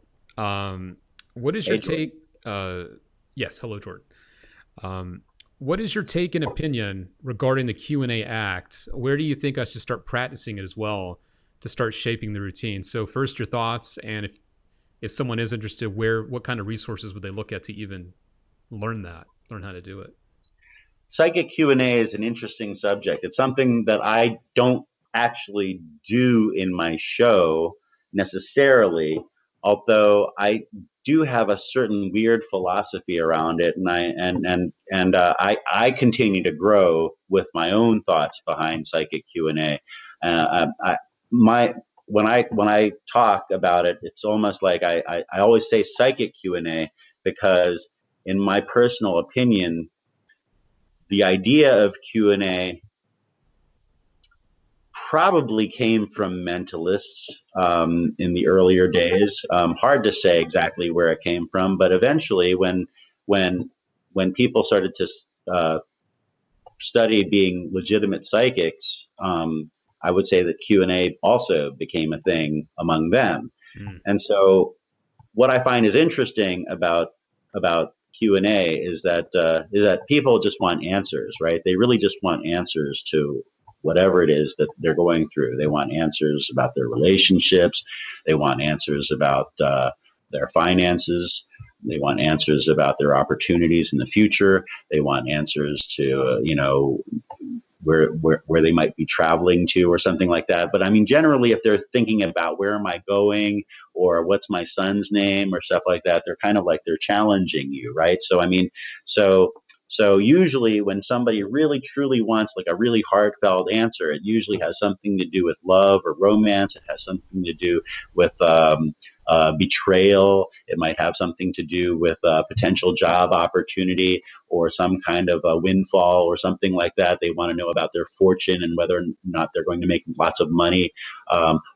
what is your Hey, take? Jordan. Yes, hello, Jordan. Um, what is your take and opinion regarding the Q&A act? Where do you think I should start practicing it as well to start shaping the routine? So first, your thoughts, and if someone is interested, what kind of resources would they look at to even learn how to do it? Psychic Q&A is an interesting subject. It's something that I don't actually do in my show necessarily, although I do have a certain weird philosophy around it, and I continue to grow with my own thoughts behind psychic Q&A. My when I talk about it, it's almost like I always say psychic Q&A because, in my personal opinion, the idea of Q&A probably came from mentalists in the earlier days. Hard to say exactly where it came from, but eventually, when when people started to uh, study being legitimate psychics, I would say that Q&A also became a thing among them. Mm. And so, what I find is interesting about Q&A is that people just want answers, right? They really just want answers to whatever it is that they're going through. They want answers about their relationships. They want answers about their finances. They want answers about their opportunities in the future. They want answers to where they might be traveling to or something like that. But I mean, generally, if they're thinking about where am I going or what's my son's name or stuff like that, they're kind of like they're challenging you, right? So I mean, so so usually when somebody really truly wants like a really heartfelt answer, it usually has something to do with love or romance. It has something to do with betrayal. It might have something to do with potential job opportunity or some kind of a windfall or something like that. They want to know about their fortune and whether or not they're going to make lots of money.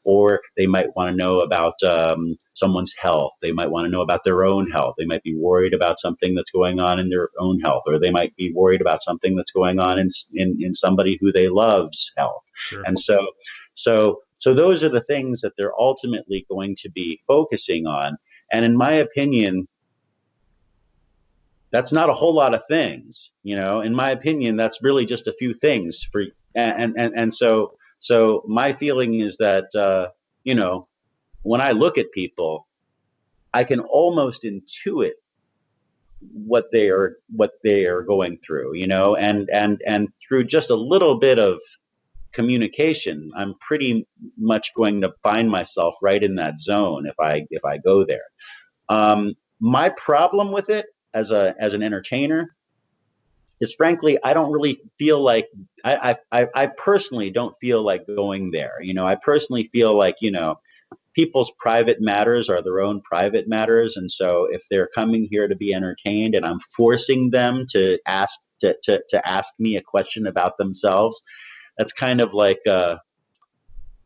Or they might want to know about someone's health. They might want to know about their own health. They might be worried about something that's going on in their own health, or they might be worried about something that's going on in somebody who they love's health. Sure. And so those are the things that they're ultimately going to be focusing on. And in my opinion, that's not a whole lot of things. In my opinion, that's really just a few things for and so my feeling is that when I look at people, I can almost intuit what they are going through, and through just a little bit of communication, I'm pretty much going to find myself right in that zone if I go there. My problem with it as an entertainer is, frankly, I don't really feel like I personally don't feel like going there. I personally feel like people's private matters are their own private matters, and so if they're coming here to be entertained and I'm forcing them to ask me a question about themselves, that's kind of like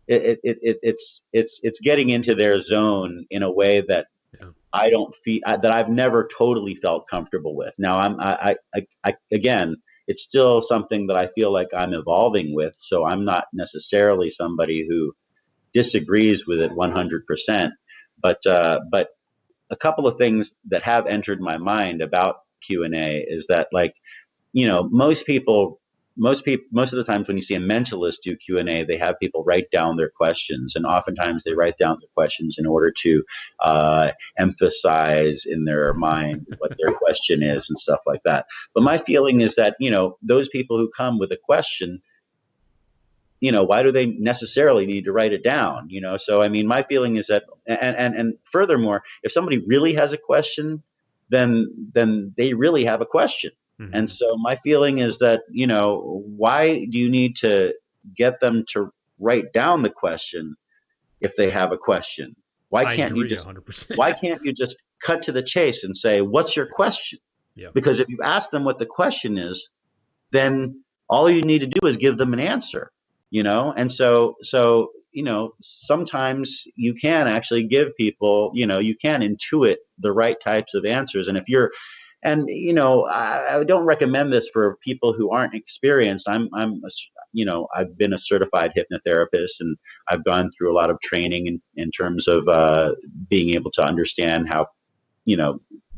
it's getting into their zone in a way that Yeah. I don't feel that I've never totally felt comfortable with. Now again, it's still something that I feel like I'm evolving with, so I'm not necessarily somebody who disagrees with it 100%. But a couple of things that have entered my mind about Q&A is that, like, most of the times when you see a mentalist do Q&A, they have people write down their questions, and oftentimes they write down their questions in order to emphasize in their mind what their question is and stuff like that. But my feeling is that those people who come with a question, why do they necessarily need to write it down? So I mean, my feeling is that, and furthermore, if somebody really has a question, then they really have a question. And Hmm. so my feeling is that, why do you need to get them to write down the question if they have a question? why I can't you agree just 100%. why can't you just cut to the chase and say, what's your question? Yeah. Because if you ask them what the question is, then all you need to do is give them an answer. And so sometimes you can actually give people, you can intuit the right types of answers. And and I don't recommend this for people who aren't experienced. I've been a certified hypnotherapist, and I've gone through a lot of training in terms of being able to understand how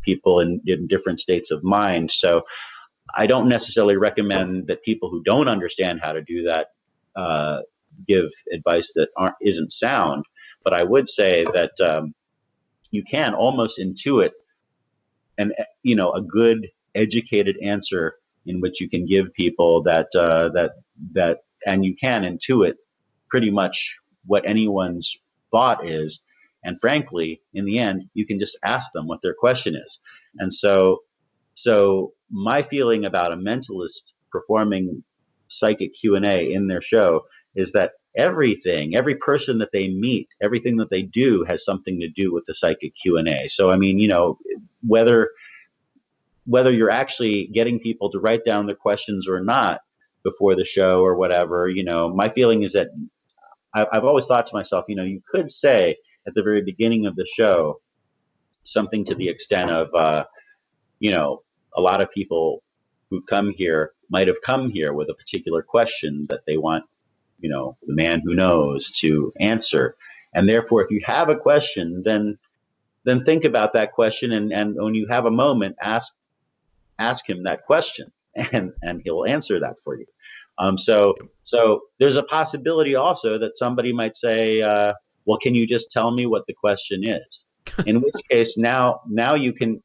people in different states of mind. So I don't necessarily recommend that people who don't understand how to do that give advice that isn't sound. But I would say that you can almost intuit a good educated answer in which you can give people that and you can intuit pretty much what anyone's thought is. And frankly, in the end, you can just ask them what their question is. And so my feeling about a mentalist performing psychic Q&A in their show is that every person that they meet, everything that they do has something to do with the psychic Q&A. So I mean, whether you're actually getting people to write down their questions or not before the show or whatever, my feeling is that I've always thought to myself, you could say at the very beginning of the show something to the extent of, a lot of people who've come here might have come here with a particular question that they want, the man who knows to answer. And therefore, if you have a question, then think about that question, and when you have a moment, ask him that question, and he'll answer that for you. So there's a possibility also that somebody might say, well, can you just tell me what the question is? In which case, now you can,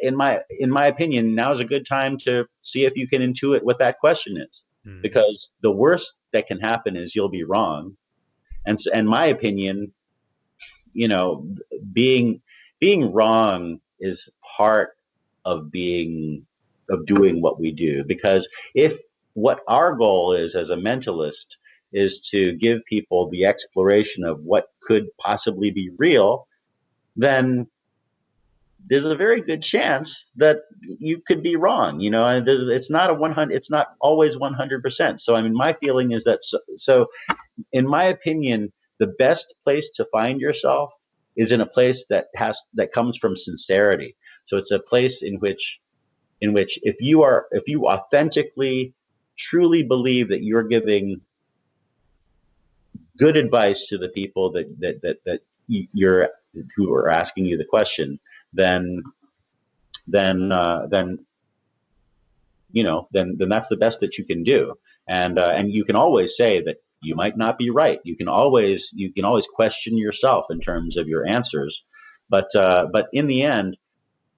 in my opinion, now is a good time to see if you can intuit what that question is, because the worst that can happen is you'll be wrong. And so, in my opinion, being wrong is part of doing what we do, because if what our goal is as a mentalist is to give people the exploration of what could possibly be real, then there's a very good chance that you could be wrong. It's not 100. It's not always 100%. So I mean, my feeling is that so in my opinion, the best place to find yourself is in a place that comes from sincerity. So it's a place in which if you authentically truly believe that you're giving good advice to the people that you're who are asking you the question, then then that's the best that you can do. And you can always say that you might not be right. You can always question yourself in terms of your answers, but in the end,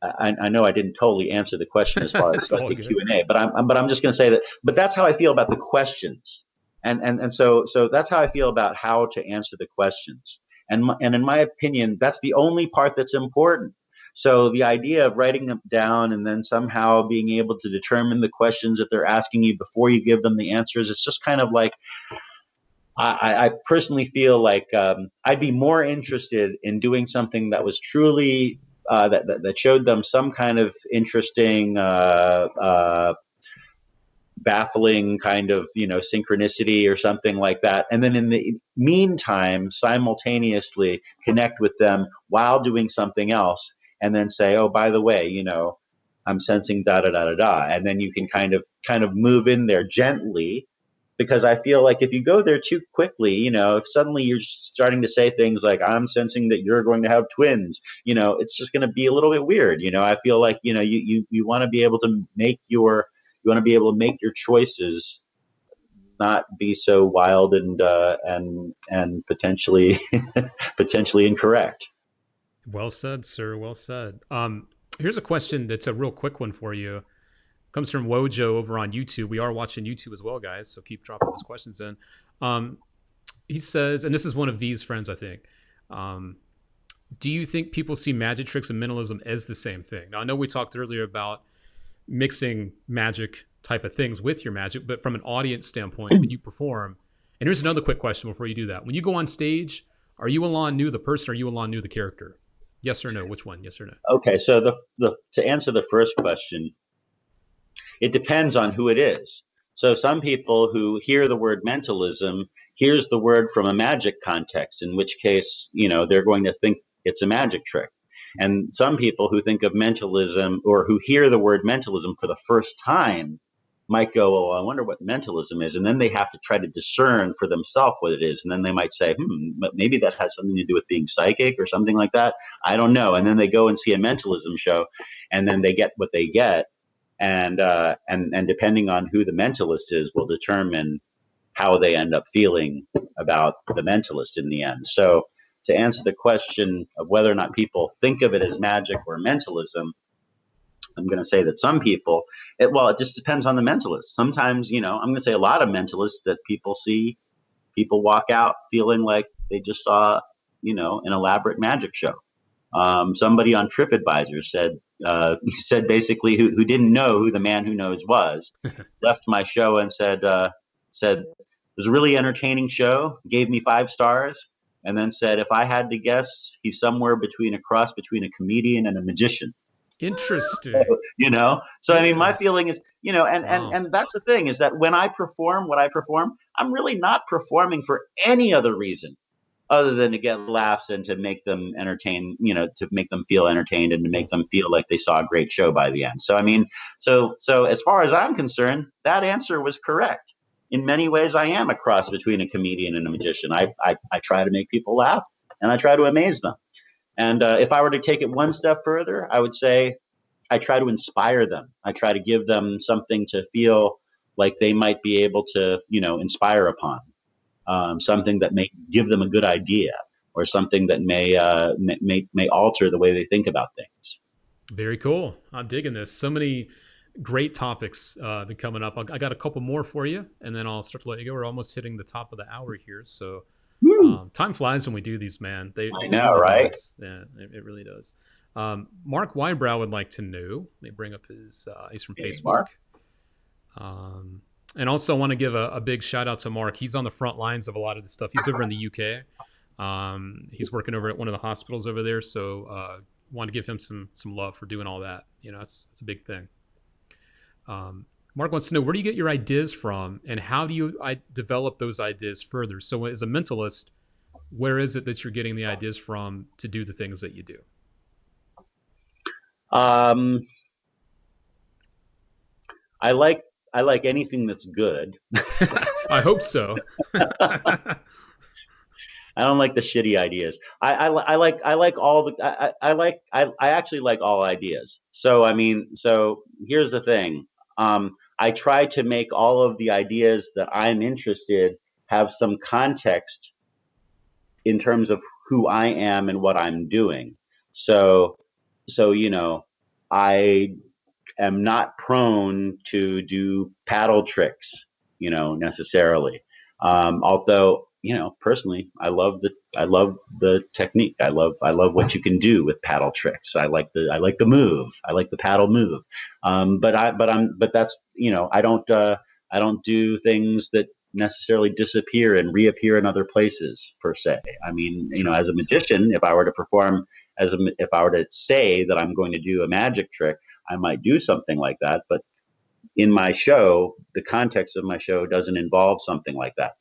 I know I didn't totally answer the question as far as like the Q&A, but I'm just going to say that. But that's how I feel about the questions, and so that's how I feel about how to answer the questions. And in my opinion, that's the only part that's important. So the idea of writing them down and then somehow being able to determine the questions that they're asking you before you give them the answers, it's just kind of like, I personally feel like I'd be more interested in doing something that was truly that showed them some kind of interesting, baffling kind of synchronicity or something like that, and then in the meantime simultaneously connect with them while doing something else, and then say, oh, by the way, I'm sensing da da da da da, and then you can kind of move in there gently. Because I feel like if you go there too quickly, if suddenly you're starting to say things like, I'm sensing that you're going to have twins, it's just going to be a little bit weird. I feel like, you want to be able to make your choices not be so wild and potentially incorrect. Well said, sir. Well said. Here's a question that's a real quick one for you. Comes from Wojo over on YouTube. We are watching YouTube as well, guys, so keep dropping those questions in. He says, and this is one of V's friends, I think. Do you think people see magic tricks and mentalism as the same thing? Now, I know we talked earlier about mixing magic type of things with your magic, but from an audience standpoint, when you perform, and here's another quick question before you do that. When you go on stage, are you Alain Nu the person, or are you Alain Nu the character? Yes or no? Which one? Yes or no? Okay, so to answer the first question, it depends on who it is. So some people who hear the word mentalism hears the word from a magic context, in which case, they're going to think it's a magic trick. And some people who think of mentalism or who hear the word mentalism for the first time might go, oh, I wonder what mentalism is. And then they have to try to discern for themselves what it is. And then they might say, maybe that has something to do with being psychic or something like that. I don't know. And then they go and see a mentalism show, and then they get what they get. And depending on who the mentalist is will determine how they end up feeling about the mentalist in the end. So to answer the question of whether or not people think of it as magic or mentalism, I'm going to say that some people, it just depends on the mentalist. Sometimes, I'm going to say a lot of mentalists that people see, people walk out feeling like they just saw, an elaborate magic show. Somebody on TripAdvisor said basically who didn't know who the man who knows was, left my show and said it was a really entertaining show, gave me 5 stars, and then said, if I had to guess, he's somewhere between a cross between a comedian and a magician. Interesting. So I mean, my feeling is, Wow. and that's the thing, is that when I perform what I perform, I'm really not performing for any other reason other than to get laughs and to make them entertain, to make them feel entertained and to make them feel like they saw a great show by the end. So I mean, so as far as I'm concerned, that answer was correct. In many ways, I am a cross between a comedian and a magician. I try to make people laugh, and I try to amaze them. And if I were to take it one step further, I would say I try to inspire them. I try to give them something to feel like they might be able to, inspire upon, something that may give them a good idea, or something that may alter the way they think about things. Very cool. I'm digging this. So many great topics been coming up. I got a couple more for you, and then I'll start to let you go. We're almost hitting the top of the hour here, so time flies when we do these, man. I know, really right? Does. Yeah, it really does. Mark Weinbrow would like to know. Let me bring up his. He's from Facebook. Mark. And also want to give a big shout out to Mark. He's on the front lines of a lot of this stuff. He's over in the UK. He's working over at one of the hospitals over there. So want to give him some love for doing all that. It's a big thing. Mark wants to know, where do you get your ideas from, and how do you develop those ideas further? So as a mentalist, where is it that you're getting the ideas from to do the things that you do? I like anything that's good. I hope so. I don't like the shitty ideas. I actually like all ideas. So I mean, so here's the thing. I try to make all of the ideas that I'm interested have some context in terms of who I am and what I'm doing. So I am not prone to do paddle tricks, necessarily. Although, personally, I love the technique. I love what you can do with paddle tricks. I like the move. I like the paddle move. But that's, I don't do things that necessarily disappear and reappear in other places per se. I mean, as a magician, if I were to say that I'm going to do a magic trick, I might do something like that. But in my show, the context of my show doesn't involve something like that.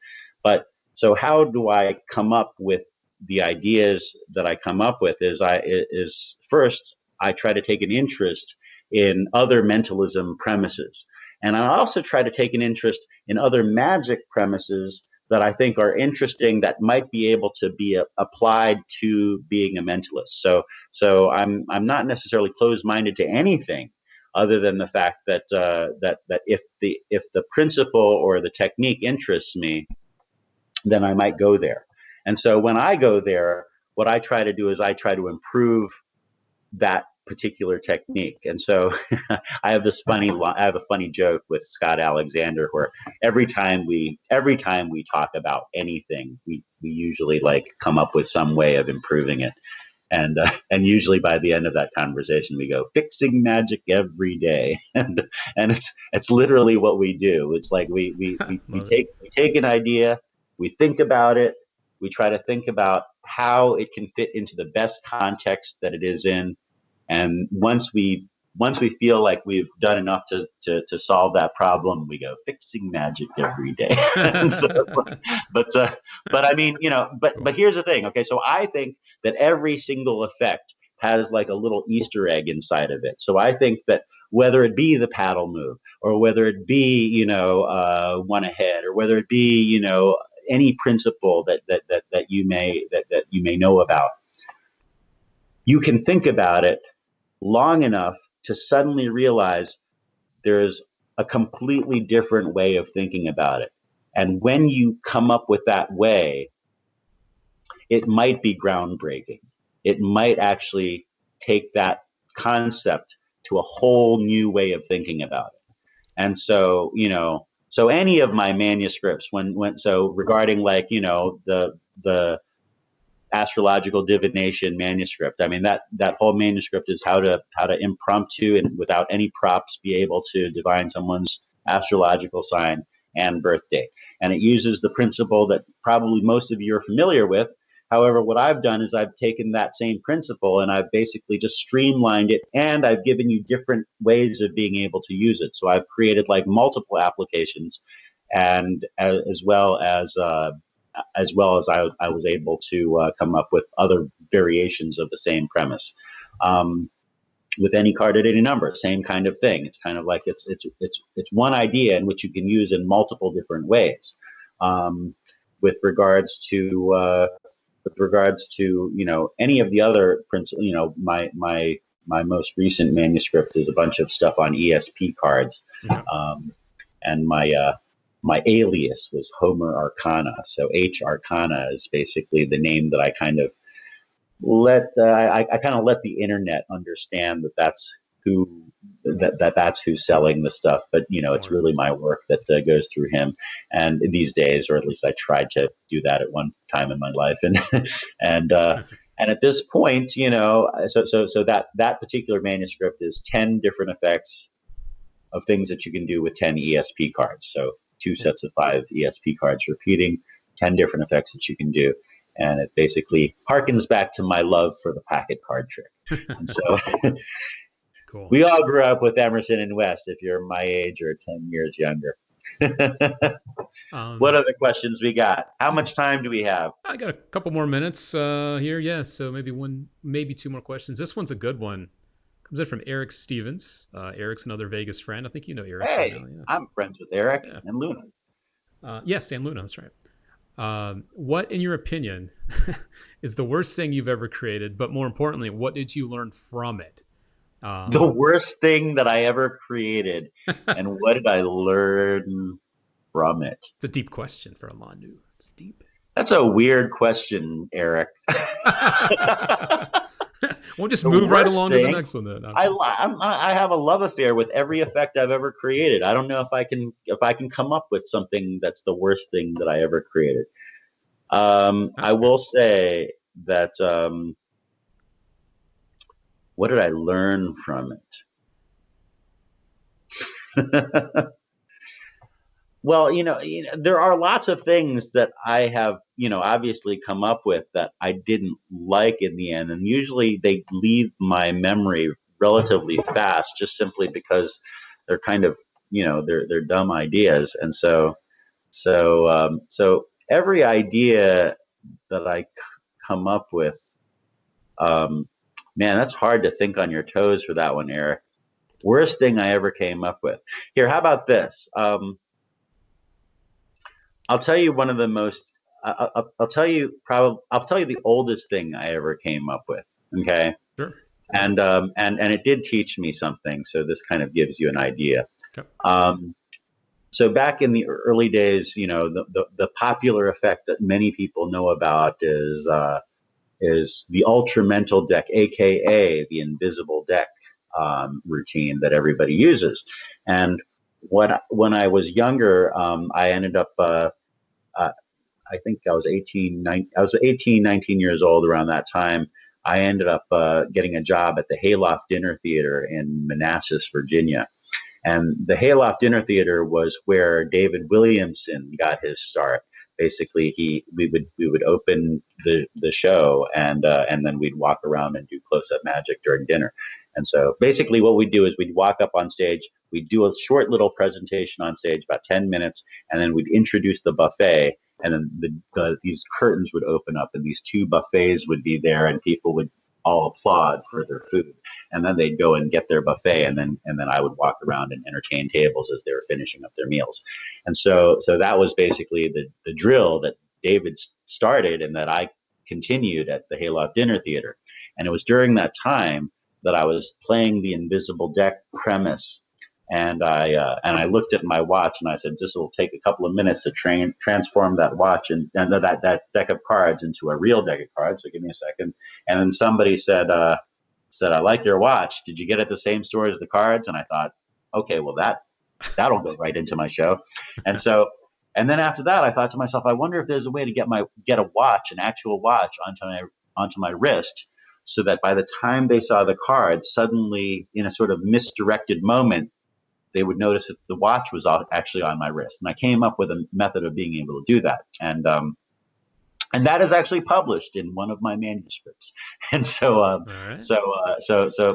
But so how do I come up with the ideas that I come up with is first, I try to take an interest in other mentalism premises. And I also try to take an interest in other magic premises that I think are interesting, that might be able to be applied to being a mentalist. So I'm not necessarily closed-minded to anything, other than the fact that that if the principle or the technique interests me, then I might go there. And so when I go there, what I try to do is I try to improve that particular technique. And so I have a funny joke with Scott Alexander, where every time we talk about anything, we usually come up with some way of improving it. And usually by the end of that conversation, we go, fixing magic every day. And it's literally what we do. It's like we take an idea, we think about it, we try to think about how it can fit into the best context that it is in. And once we feel like we've done enough to solve that problem, we go, fixing magic every day. But I mean, but here's the thing. Okay, so I think that every single effect has like a little Easter egg inside of it. So I think that whether it be the paddle move, or whether it be, one ahead, or whether it be, any principle that you may know about, you can think about it long enough to suddenly realize there's a completely different way of thinking about it. And when you come up with that way, it might be groundbreaking. It might actually take that concept to a whole new way of thinking about it. And so, so any of my manuscripts, so regarding like, the astrological divination manuscript. I mean, that whole manuscript is how to impromptu and without any props be able to divine someone's astrological sign and birth date. And it uses the principle that probably most of you are familiar with. However, what I've done is I've taken that same principle and I've basically just streamlined it, and I've given you different ways of being able to use it. So I've created like multiple applications, and as well as I was able to come up with other variations of the same premise. With any card at any number, same kind of thing. It's kind of like it's one idea in which you can use in multiple different ways. With regards to any of the other principles, my most recent manuscript is a bunch of stuff on ESP cards, and my alias was Homer Arcana. So H Arcana is basically the name that I kind of let the internet understand that's who's selling the stuff. But it's really my work that goes through him. And these days, or at least I tried to do that at one time in my life. And and at this point, so that particular manuscript is 10 different effects of things that you can do with 10 ESP cards. So 2 sets of 5 ESP cards repeating, 10 different effects that you can do. And it basically harkens back to my love for the packet card trick. And so cool. We all grew up with Emerson and West if you're my age or 10 years younger. What other questions we got? How much time do we have? I got a couple more minutes here. Yeah, so maybe 2 more questions. This one's a good one. Comes in from Eric Stevens. Eric's another Vegas friend. I think you know Eric. Hey, right now, yeah. I'm friends with Eric and Luna. Yes, and Luna, that's right. What, in your opinion, is the worst thing you've ever created? But more importantly, what did you learn from it? The worst thing that I ever created, and what did I learn from it? It's a deep question for Alain Nu. It's deep. That's a weird question, Eric. We'll just move right along to the next one then. I have a love affair with every effect I've ever created. I don't know if I can come up with something that's the worst thing that I ever created. I will say that what did I learn from it? Well, there are lots of things that I have, obviously come up with that I didn't like in the end. And usually they leave my memory relatively fast, just simply because they're kind of, they're dumb ideas. And so every idea that I come up with, man, that's hard to think on your toes for that one, Eric. Worst thing I ever came up with. Here, how about this? I'll tell you one of the most. I'll tell you the oldest thing I ever came up with. Okay. Sure. And it did teach me something. So this kind of gives you an idea. Okay. So back in the early days, the popular effect that many people know about is the ultra mental deck, aka the invisible deck routine that everybody uses. And when I was younger, I ended up, I think I was 18, 19 years old around that time. I ended up getting a job at the Hayloft Dinner Theater in Manassas, Virginia. And the Hayloft Dinner Theater was where David Williamson got his start. Basically, we would open the show and then we'd walk around and do close-up magic during dinner. And so basically what we'd do is we'd walk up on stage, we'd do a short little presentation on stage, about 10 minutes, and then we'd introduce the buffet, and then these curtains would open up and these 2 buffets would be there, and people would all applaud for their food, and then they'd go and get their buffet, and then I would walk around and entertain tables as they were finishing up their meals. And so that was basically the drill that David started and that I continued at the Hayloft Dinner Theater. And it was during that time that I was playing the invisible deck premise. And I looked at my watch and I said, this will take a couple of minutes to transform that watch and that deck of cards into a real deck of cards. So give me a second. And then somebody said, I like your watch. Did you get it at the same store as the cards? And I thought, okay, well that'll go right into my show. And then after that, I thought to myself, I wonder if there's a way to get a watch, an actual watch, onto my wrist, so that by the time they saw the cards, suddenly in a sort of misdirected moment, they would notice that the watch was actually on my wrist. And I came up with a method of being able to do that. And that is actually published in one of my manuscripts. And Right.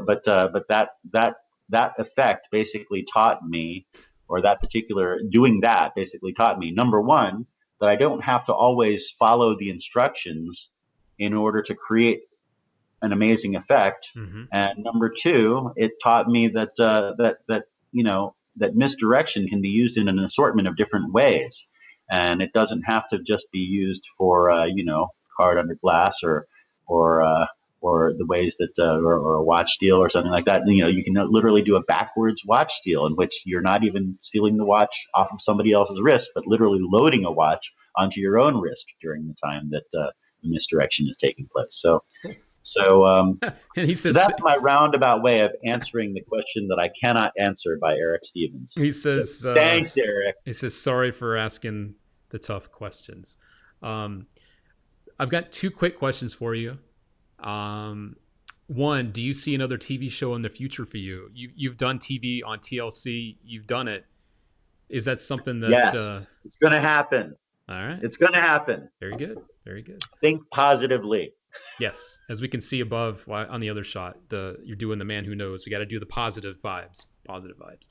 but that effect basically taught me, or that particular doing that basically taught me, number one, that I don't have to always follow the instructions in order to create an amazing effect. Mm-hmm. And number two, it taught me that misdirection can be used in an assortment of different ways. And it doesn't have to just be used for, card under glass or the ways that, or a watch steal or something like that. You can literally do a backwards watch steal in which you're not even stealing the watch off of somebody else's wrist, but literally loading a watch onto your own wrist during the time that the misdirection is taking place. So And he so says, that's my roundabout way of answering the question that I cannot answer by Eric Stevens. he says, So, thanks, Eric. he says, sorry for asking the tough questions. I've got two quick questions for you. One, do you see another TV show in the future for you? You've done TV on TLC. You've done it. Is that something that? Yes, it's going to happen. All right. It's going to happen. Very good. Very good. Think positively. Yes, as we can see above on the other shot, you're doing the man who knows. We got to do the positive vibes. Positive vibes.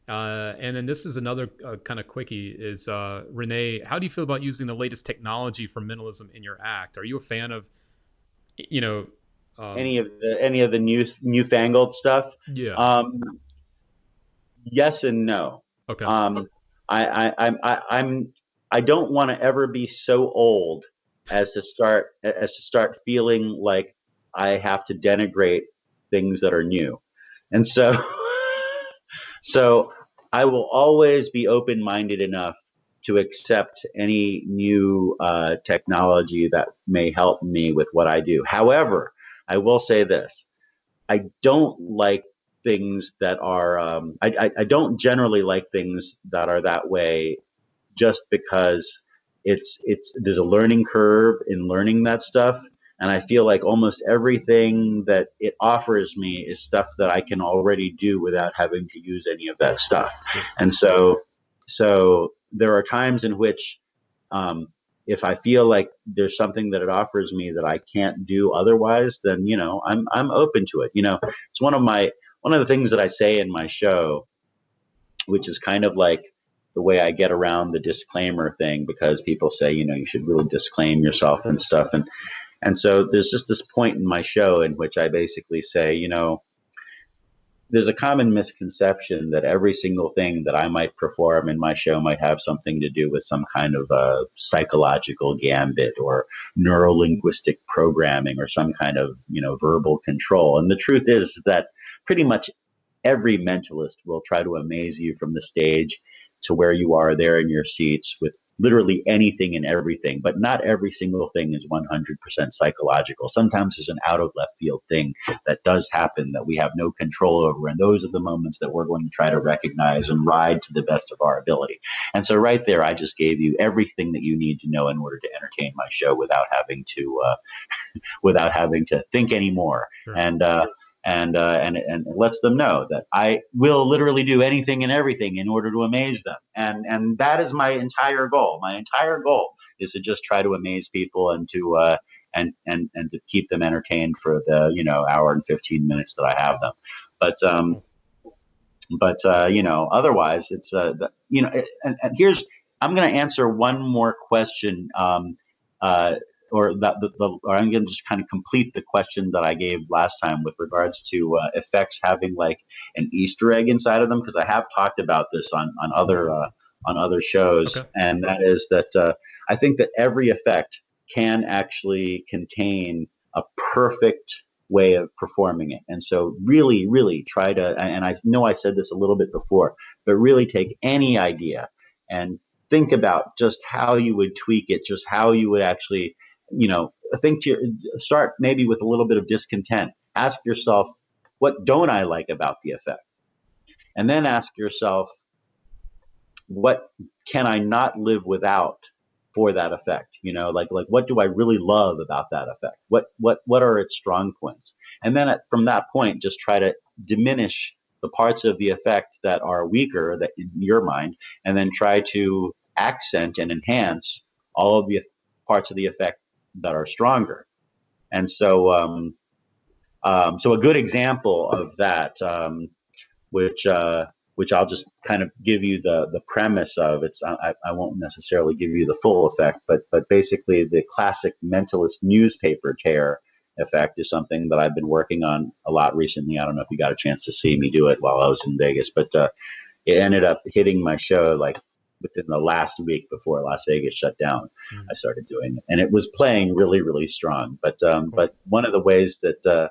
And then this is another kind of quickie. Is Renee? How do you feel about using the latest technology for mentalism in your act? Are you a fan of, any of the newfangled stuff? Yeah. Yes and no. Okay. I don't want to ever be so old as to start feeling like I have to denigrate things that are new. And so I will always be open-minded enough to accept any new technology that may help me with what I do. However, I will say this: I don't like things that are. I don't generally like things that are that way, just because there's a learning curve in learning that stuff. And I feel like almost everything that it offers me is stuff that I can already do without having to use any of that stuff. And so there are times in which, if I feel like there's something that it offers me that I can't do otherwise, then, I'm open to it. It's one of the things that I say in my show, which is kind of like the way I get around the disclaimer thing, because people say, you should really disclaim yourself and stuff. And so there's just this point in my show in which I basically say, there's a common misconception that every single thing that I might perform in my show might have something to do with some kind of psychological gambit or neurolinguistic programming or some kind of, verbal control. And the truth is that pretty much every mentalist will try to amaze you from the stage to where you are there in your seats with literally anything and everything. But not every single thing is 100% psychological. Sometimes there's an out of left field thing that does happen that we have no control over. And those are the moments that we're going to try to recognize and ride to the best of our ability. And so right there, I just gave you everything that you need to know in order to entertain my show without having to think anymore. Sure. And it lets them know that I will literally do anything and everything in order to amaze them. And that is my entire goal. My entire goal is to just try to amaze people and to keep them entertained for the hour and 15 minutes that I have them. But otherwise it's and here's, I'm going to answer one more question or or I'm going to just kind of complete the question that I gave last time with regards to effects having like an Easter egg inside of them, because I have talked about this on other shows, Okay. and that is that I think that every effect can actually contain a perfect way of performing it. And so really, really try to, and I know I said this a little bit before, but really take any idea and think about just how you would tweak it, just how you would actually, think start maybe with a little bit of discontent. Ask yourself, what don't I like about the effect? And then ask yourself, what can I not live without for that effect? Like what do I really love about that effect? What are its strong points? And then from that point, just try to diminish the parts of the effect that are weaker that in your mind, and then try to accent and enhance all of the parts of the effect that are stronger. And so a good example of that, which which I'll just kind of give you the premise of. I won't necessarily give you the full effect, but basically the classic mentalist newspaper tear effect is something that I've been working on a lot recently. I don't know if you got a chance to see me do it while I was in Vegas, but it ended up hitting my show like within the last week before Las Vegas shut down. I started doing it, and it was playing really, really strong. Cool. But one of the ways that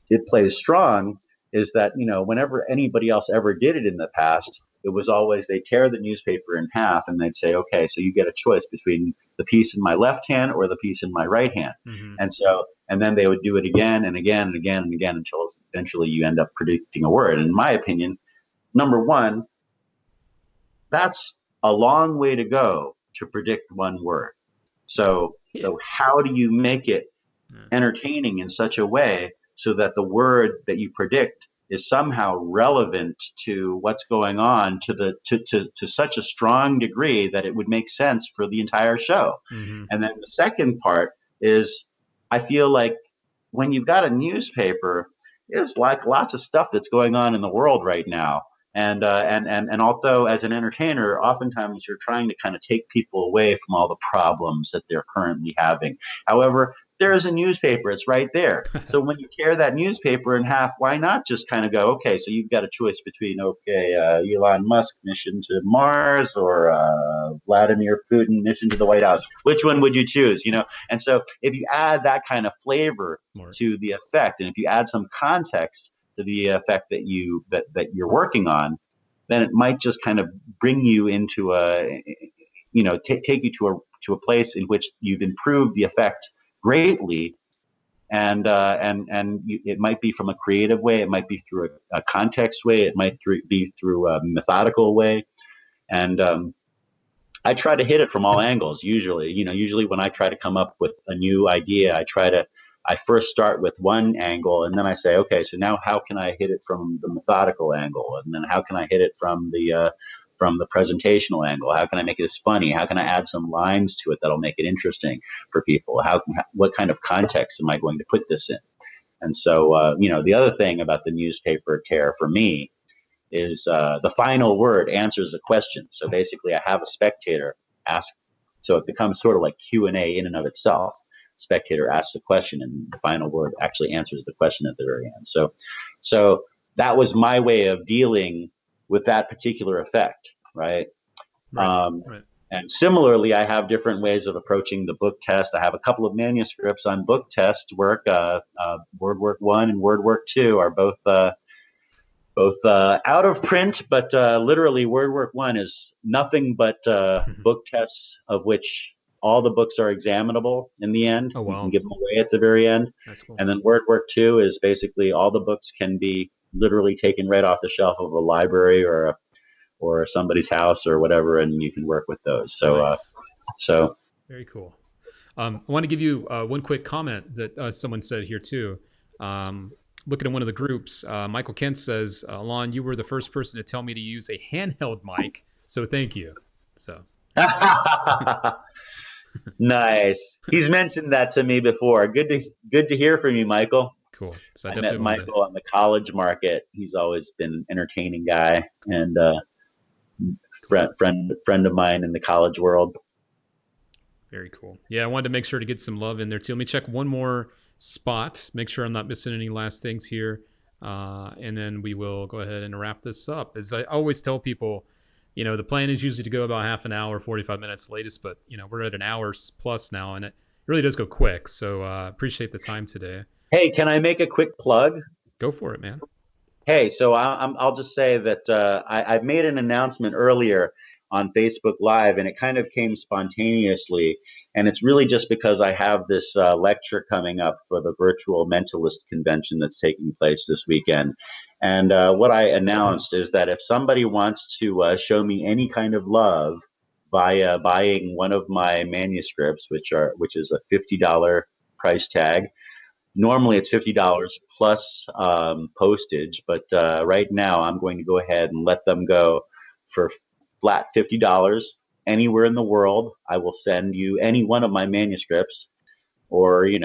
it plays strong is that, whenever anybody else ever did it in the past, it was always they tear the newspaper in half and they'd say, okay, so you get a choice between the piece in my left hand or the piece in my right hand. Mm-hmm. And then they would do it again and again and again and again until eventually you end up predicting a word. And in my opinion, number one, that's a long way to go to predict one word. So how do you make it entertaining in such a way so that the word that you predict is somehow relevant to what's going on to such a strong degree that it would make sense for the entire show? Mm-hmm. And then the second part is, I feel like when you've got a newspaper, there's like lots of stuff that's going on in the world right now. And although as an entertainer, oftentimes you're trying to kind of take people away from all the problems that they're currently having. However, there is a newspaper, it's right there. So when you tear that newspaper in half, why not just kind of go, okay, so you've got a choice between, Elon Musk mission to Mars or Vladimir Putin mission to the White House. Which one would you choose? And so if you add that kind of flavor to the effect, and if you add some context to the effect that you're working on, then it might just kind of bring you into take you to a place in which you've improved the effect greatly, and it might be from a creative way, it might be through a context way, it might be through a methodical way, and I try to hit it from all angles. Usually when I try to come up with a new idea, I first start with one angle, and then I say, okay, so now how can I hit it from the methodical angle? And then how can I hit it from the presentational angle? How can I make this funny? How can I add some lines to it that'll make it interesting for people? What kind of context am I going to put this in? And so, the other thing about the newspaper tear for me is the final word answers a question. So basically, I have a spectator ask, so it becomes sort of like Q&A in and of itself. Spectator asks a question, and the final word actually answers the question at the very end. So that was my way of dealing with that particular effect, right? Right. And similarly, I have different ways of approaching the book test. I have a couple of manuscripts on book test work. Word Work 1 and Word Work 2 are both out of print, but literally Word Work 1 is nothing but book tests of which all the books are examinable in the end. Oh, wow. You can give them away at the very end. That's cool. And then Word Work 2 is basically all the books can be literally taken right off the shelf of a library or somebody's house or whatever, and you can work with those. So, nice. Very cool. I want to give you one quick comment that someone said here too. Looking at one of the groups, Michael Kent says, Alain, you were the first person to tell me to use a handheld mic, so thank you. So. Nice. He's mentioned that to me before. Good to hear from you, Michael. Cool. So I met Michael on the college market. He's always been an entertaining guy and friend of mine in the college world. Very cool. Yeah, I wanted to make sure to get some love in there too. Let me check one more spot, make sure I'm not missing any last things here. And then we will go ahead and wrap this up. As I always tell people, the plan is usually to go about half an hour, 45 minutes latest, but, we're at an hour plus now, and it really does go quick. So appreciate the time today. Hey, can I make a quick plug? Go for it, man. Hey, so I'll just say that I made an announcement earlier on Facebook Live, and it kind of came spontaneously. And it's really just because I have this lecture coming up for the virtual mentalist convention that's taking place this weekend. And what I announced is that if somebody wants to show me any kind of love via buying one of my manuscripts, which is a $50 price tag. Normally it's $50 plus postage, but right now I'm going to go ahead and let them go for flat $50 anywhere in the world. I will send you any one of my manuscripts, or you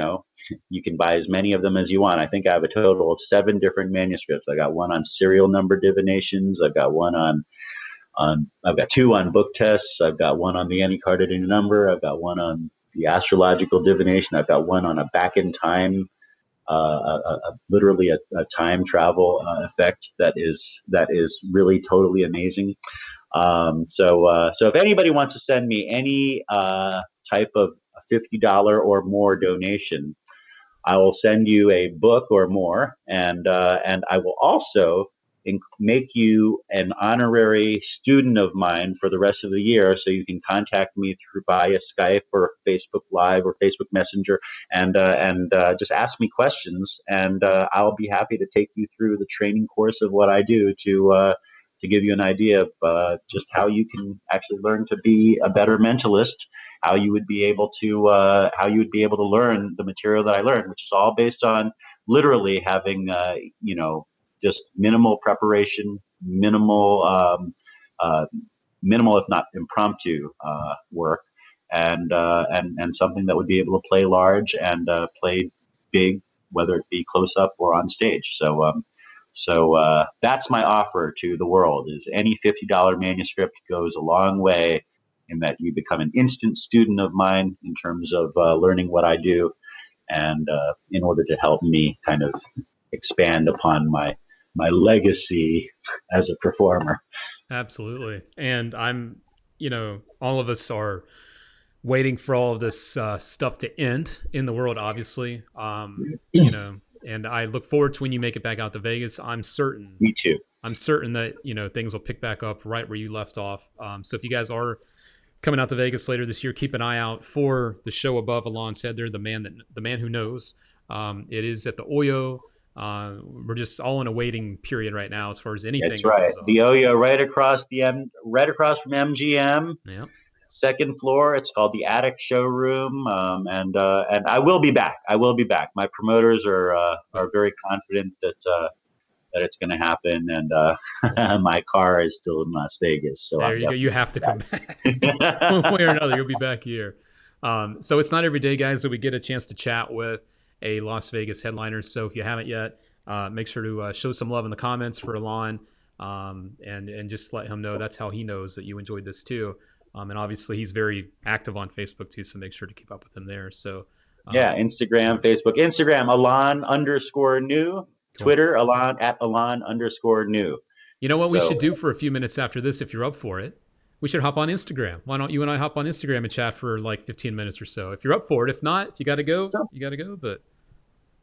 can buy as many of them as you want. I think I have a total of 7 different manuscripts. I got one on serial number divinations. I've got one on I've got 2 on book tests. I've got one on the any-carded number. I've got one on the astrological divination. I've got one on a back in time, literally a time travel effect that is really totally amazing. So if anybody wants to send me any type of $50 or more donation, I will send you a book or more, and I will also make you an honorary student of mine for the rest of the year, so you can contact me through via Skype or Facebook Live or Facebook Messenger, and just ask me questions, and I'll be happy to take you through the training course of what I do to give you an idea of just how you can actually learn to be a better mentalist, how you would be able to learn the material that I learned, which is all based on literally having just minimal preparation, minimal if not impromptu work, and something that would be able to play large and play big, whether it be close up or on stage. So that's my offer to the world: is any $50 manuscript goes a long way in that you become an instant student of mine in terms of learning what I do, and in order to help me kind of expand upon my legacy as a performer. Absolutely. And I'm, all of us are waiting for all of this stuff to end in the world, obviously. And I look forward to when you make it back out to Vegas. I'm certain. Me too. I'm certain that, things will pick back up right where you left off. So if you guys are coming out to Vegas later this year, keep an eye out for the show above. Alon said there, the man who knows. It is at the Oyo. We're just all in a waiting period right now as far as anything. That's right. The Oyo, right across from MGM. Yep. Second floor. It's called the Attic Showroom, and I will be back. My promoters are very confident that it's going to happen, and my car is still in Las Vegas. So there you go. You have to come back one way or another. You'll be back here. So it's not every day, guys, that we get a chance to chat with a Las Vegas headliner. So if you haven't yet, make sure to show some love in the comments for Alon, and just let him know that's how he knows that you enjoyed this too. And obviously he's very active on Facebook too, so make sure to keep up with him there. So yeah, Instagram, Facebook. Instagram, Alain_Nu. Twitter, Alain @Alain_Nu. You know what we should do for a few minutes after this, if you're up for it? We should hop on Instagram. Why don't you and I hop on Instagram and chat for like 15 minutes or so? If you're up for it. If not, if you got to go, you got to go. But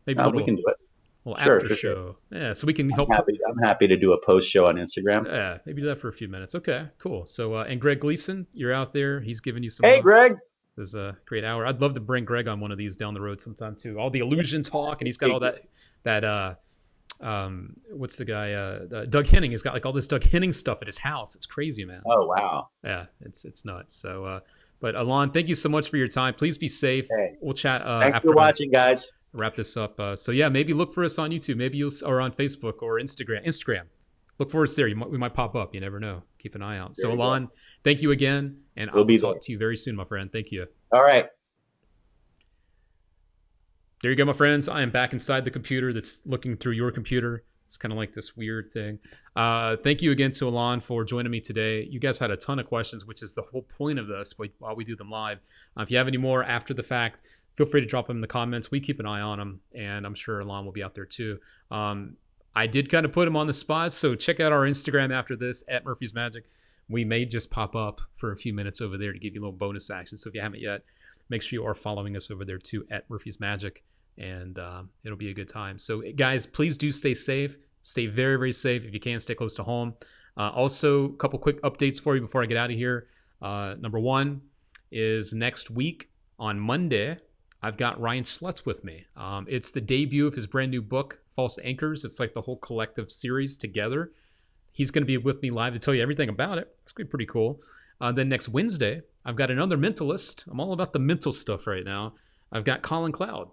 maybe we can do it. Well, after show. Sure. Yeah, so we can help. I'm happy to do a post show on Instagram. Yeah, maybe do that for a few minutes. Okay, cool. So, and Greg Gleason, you're out there. He's giving you some. Hey, Greg. This is a great hour. I'd love to bring Greg on one of these down the road sometime too. All the illusion talk, and he's got all that what's the guy? Doug Henning has got like all this Doug Henning stuff at his house. It's crazy, man. Oh, wow. Yeah, it's nuts. So, but Alon, thank you so much for your time. Please be safe. Hey, we'll chat. Thanks for watching, guys. Wrap this up. So yeah, maybe look for us on YouTube. Maybe or on Facebook or Instagram. Look for us there. We might pop up. You never know. Keep an eye out. So Alon, thank you again, and I'll talk to you very soon, my friend. Thank you. All right. There you go, my friends. I am back inside the computer that's looking through your computer. It's kind of like this weird thing. Thank you again to Alain for joining me today. You guys had a ton of questions, which is the whole point of this while we do them live. If you have any more after the fact, feel free to drop them in the comments. We keep an eye on them, and I'm sure Alain will be out there too. I did kind of put him on the spot, so check out our Instagram after this, at Murphy's Magic. We may just pop up for a few minutes over there to give you a little bonus action. So if you haven't yet, make sure you are following us over there too, at Murphy's Magic, and it'll be a good time. So guys, please do stay safe. Stay very, very safe. If you can, stay close to home. Also, a couple quick updates for you before I get out of here. Number one is next week on Monday, I've got Ryan Schlutz with me. It's the debut of his brand new book, False Anchors. It's like the whole collective series together. He's going to be with me live to tell you everything about it. It's going to be pretty cool. Then next Wednesday, I've got another mentalist. I'm all about the mental stuff right now. I've got Colin Cloud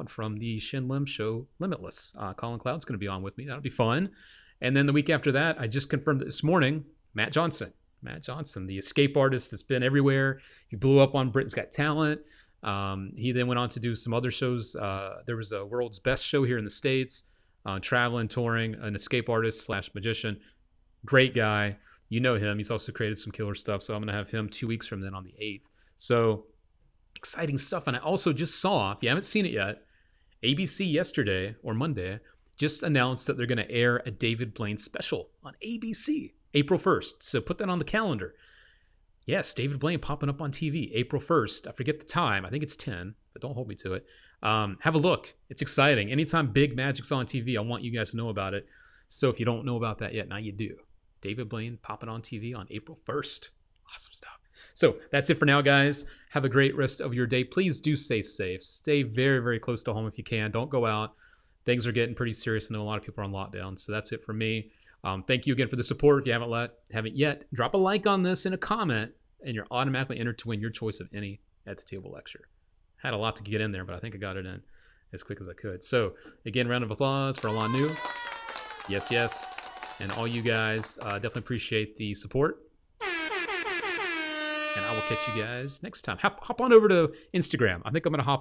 from the Shin Lim show Limitless. Colin Cloud's going to be on with me. That'll be fun. And then the week after that, I just confirmed this morning, Matt Johnson, the escape artist that's been everywhere. He blew up on Britain's Got Talent. He then went on to do some other shows. There was a World's Best show here in the States, traveling, touring, an escape artist / magician. Great guy. You know him. He's also created some killer stuff. So I'm going to have him 2 weeks from then on the 8th. So exciting stuff. And I also just saw, if you haven't seen it yet, ABC yesterday or Monday just announced that they're going to air a David Blaine special on ABC April 1st. So put that on the calendar. Yes, David Blaine popping up on TV April 1st. I forget the time. I think it's 10, but don't hold me to it. Have a look. It's exciting. Anytime big magic's on TV, I want you guys to know about it. So if you don't know about that yet, now you do. David Blaine popping on TV on April 1st. Awesome stuff. So that's it for now, guys. Have a great rest of your day. Please do stay safe. Stay very, very close to home if you can. Don't go out. Things are getting pretty serious. I know a lot of people are on lockdown. So that's it for me. Thank you again for the support. If you haven't yet, drop a like on this and a comment, and you're automatically entered to win your choice of any at the table lecture. Had a lot to get in there, but I think I got it in as quick as I could. So again, round of applause for Alain Nu. Yes, yes. And all you guys, definitely appreciate the support. And I will catch you guys next time. Hop on over to Instagram. I think I'm going to hop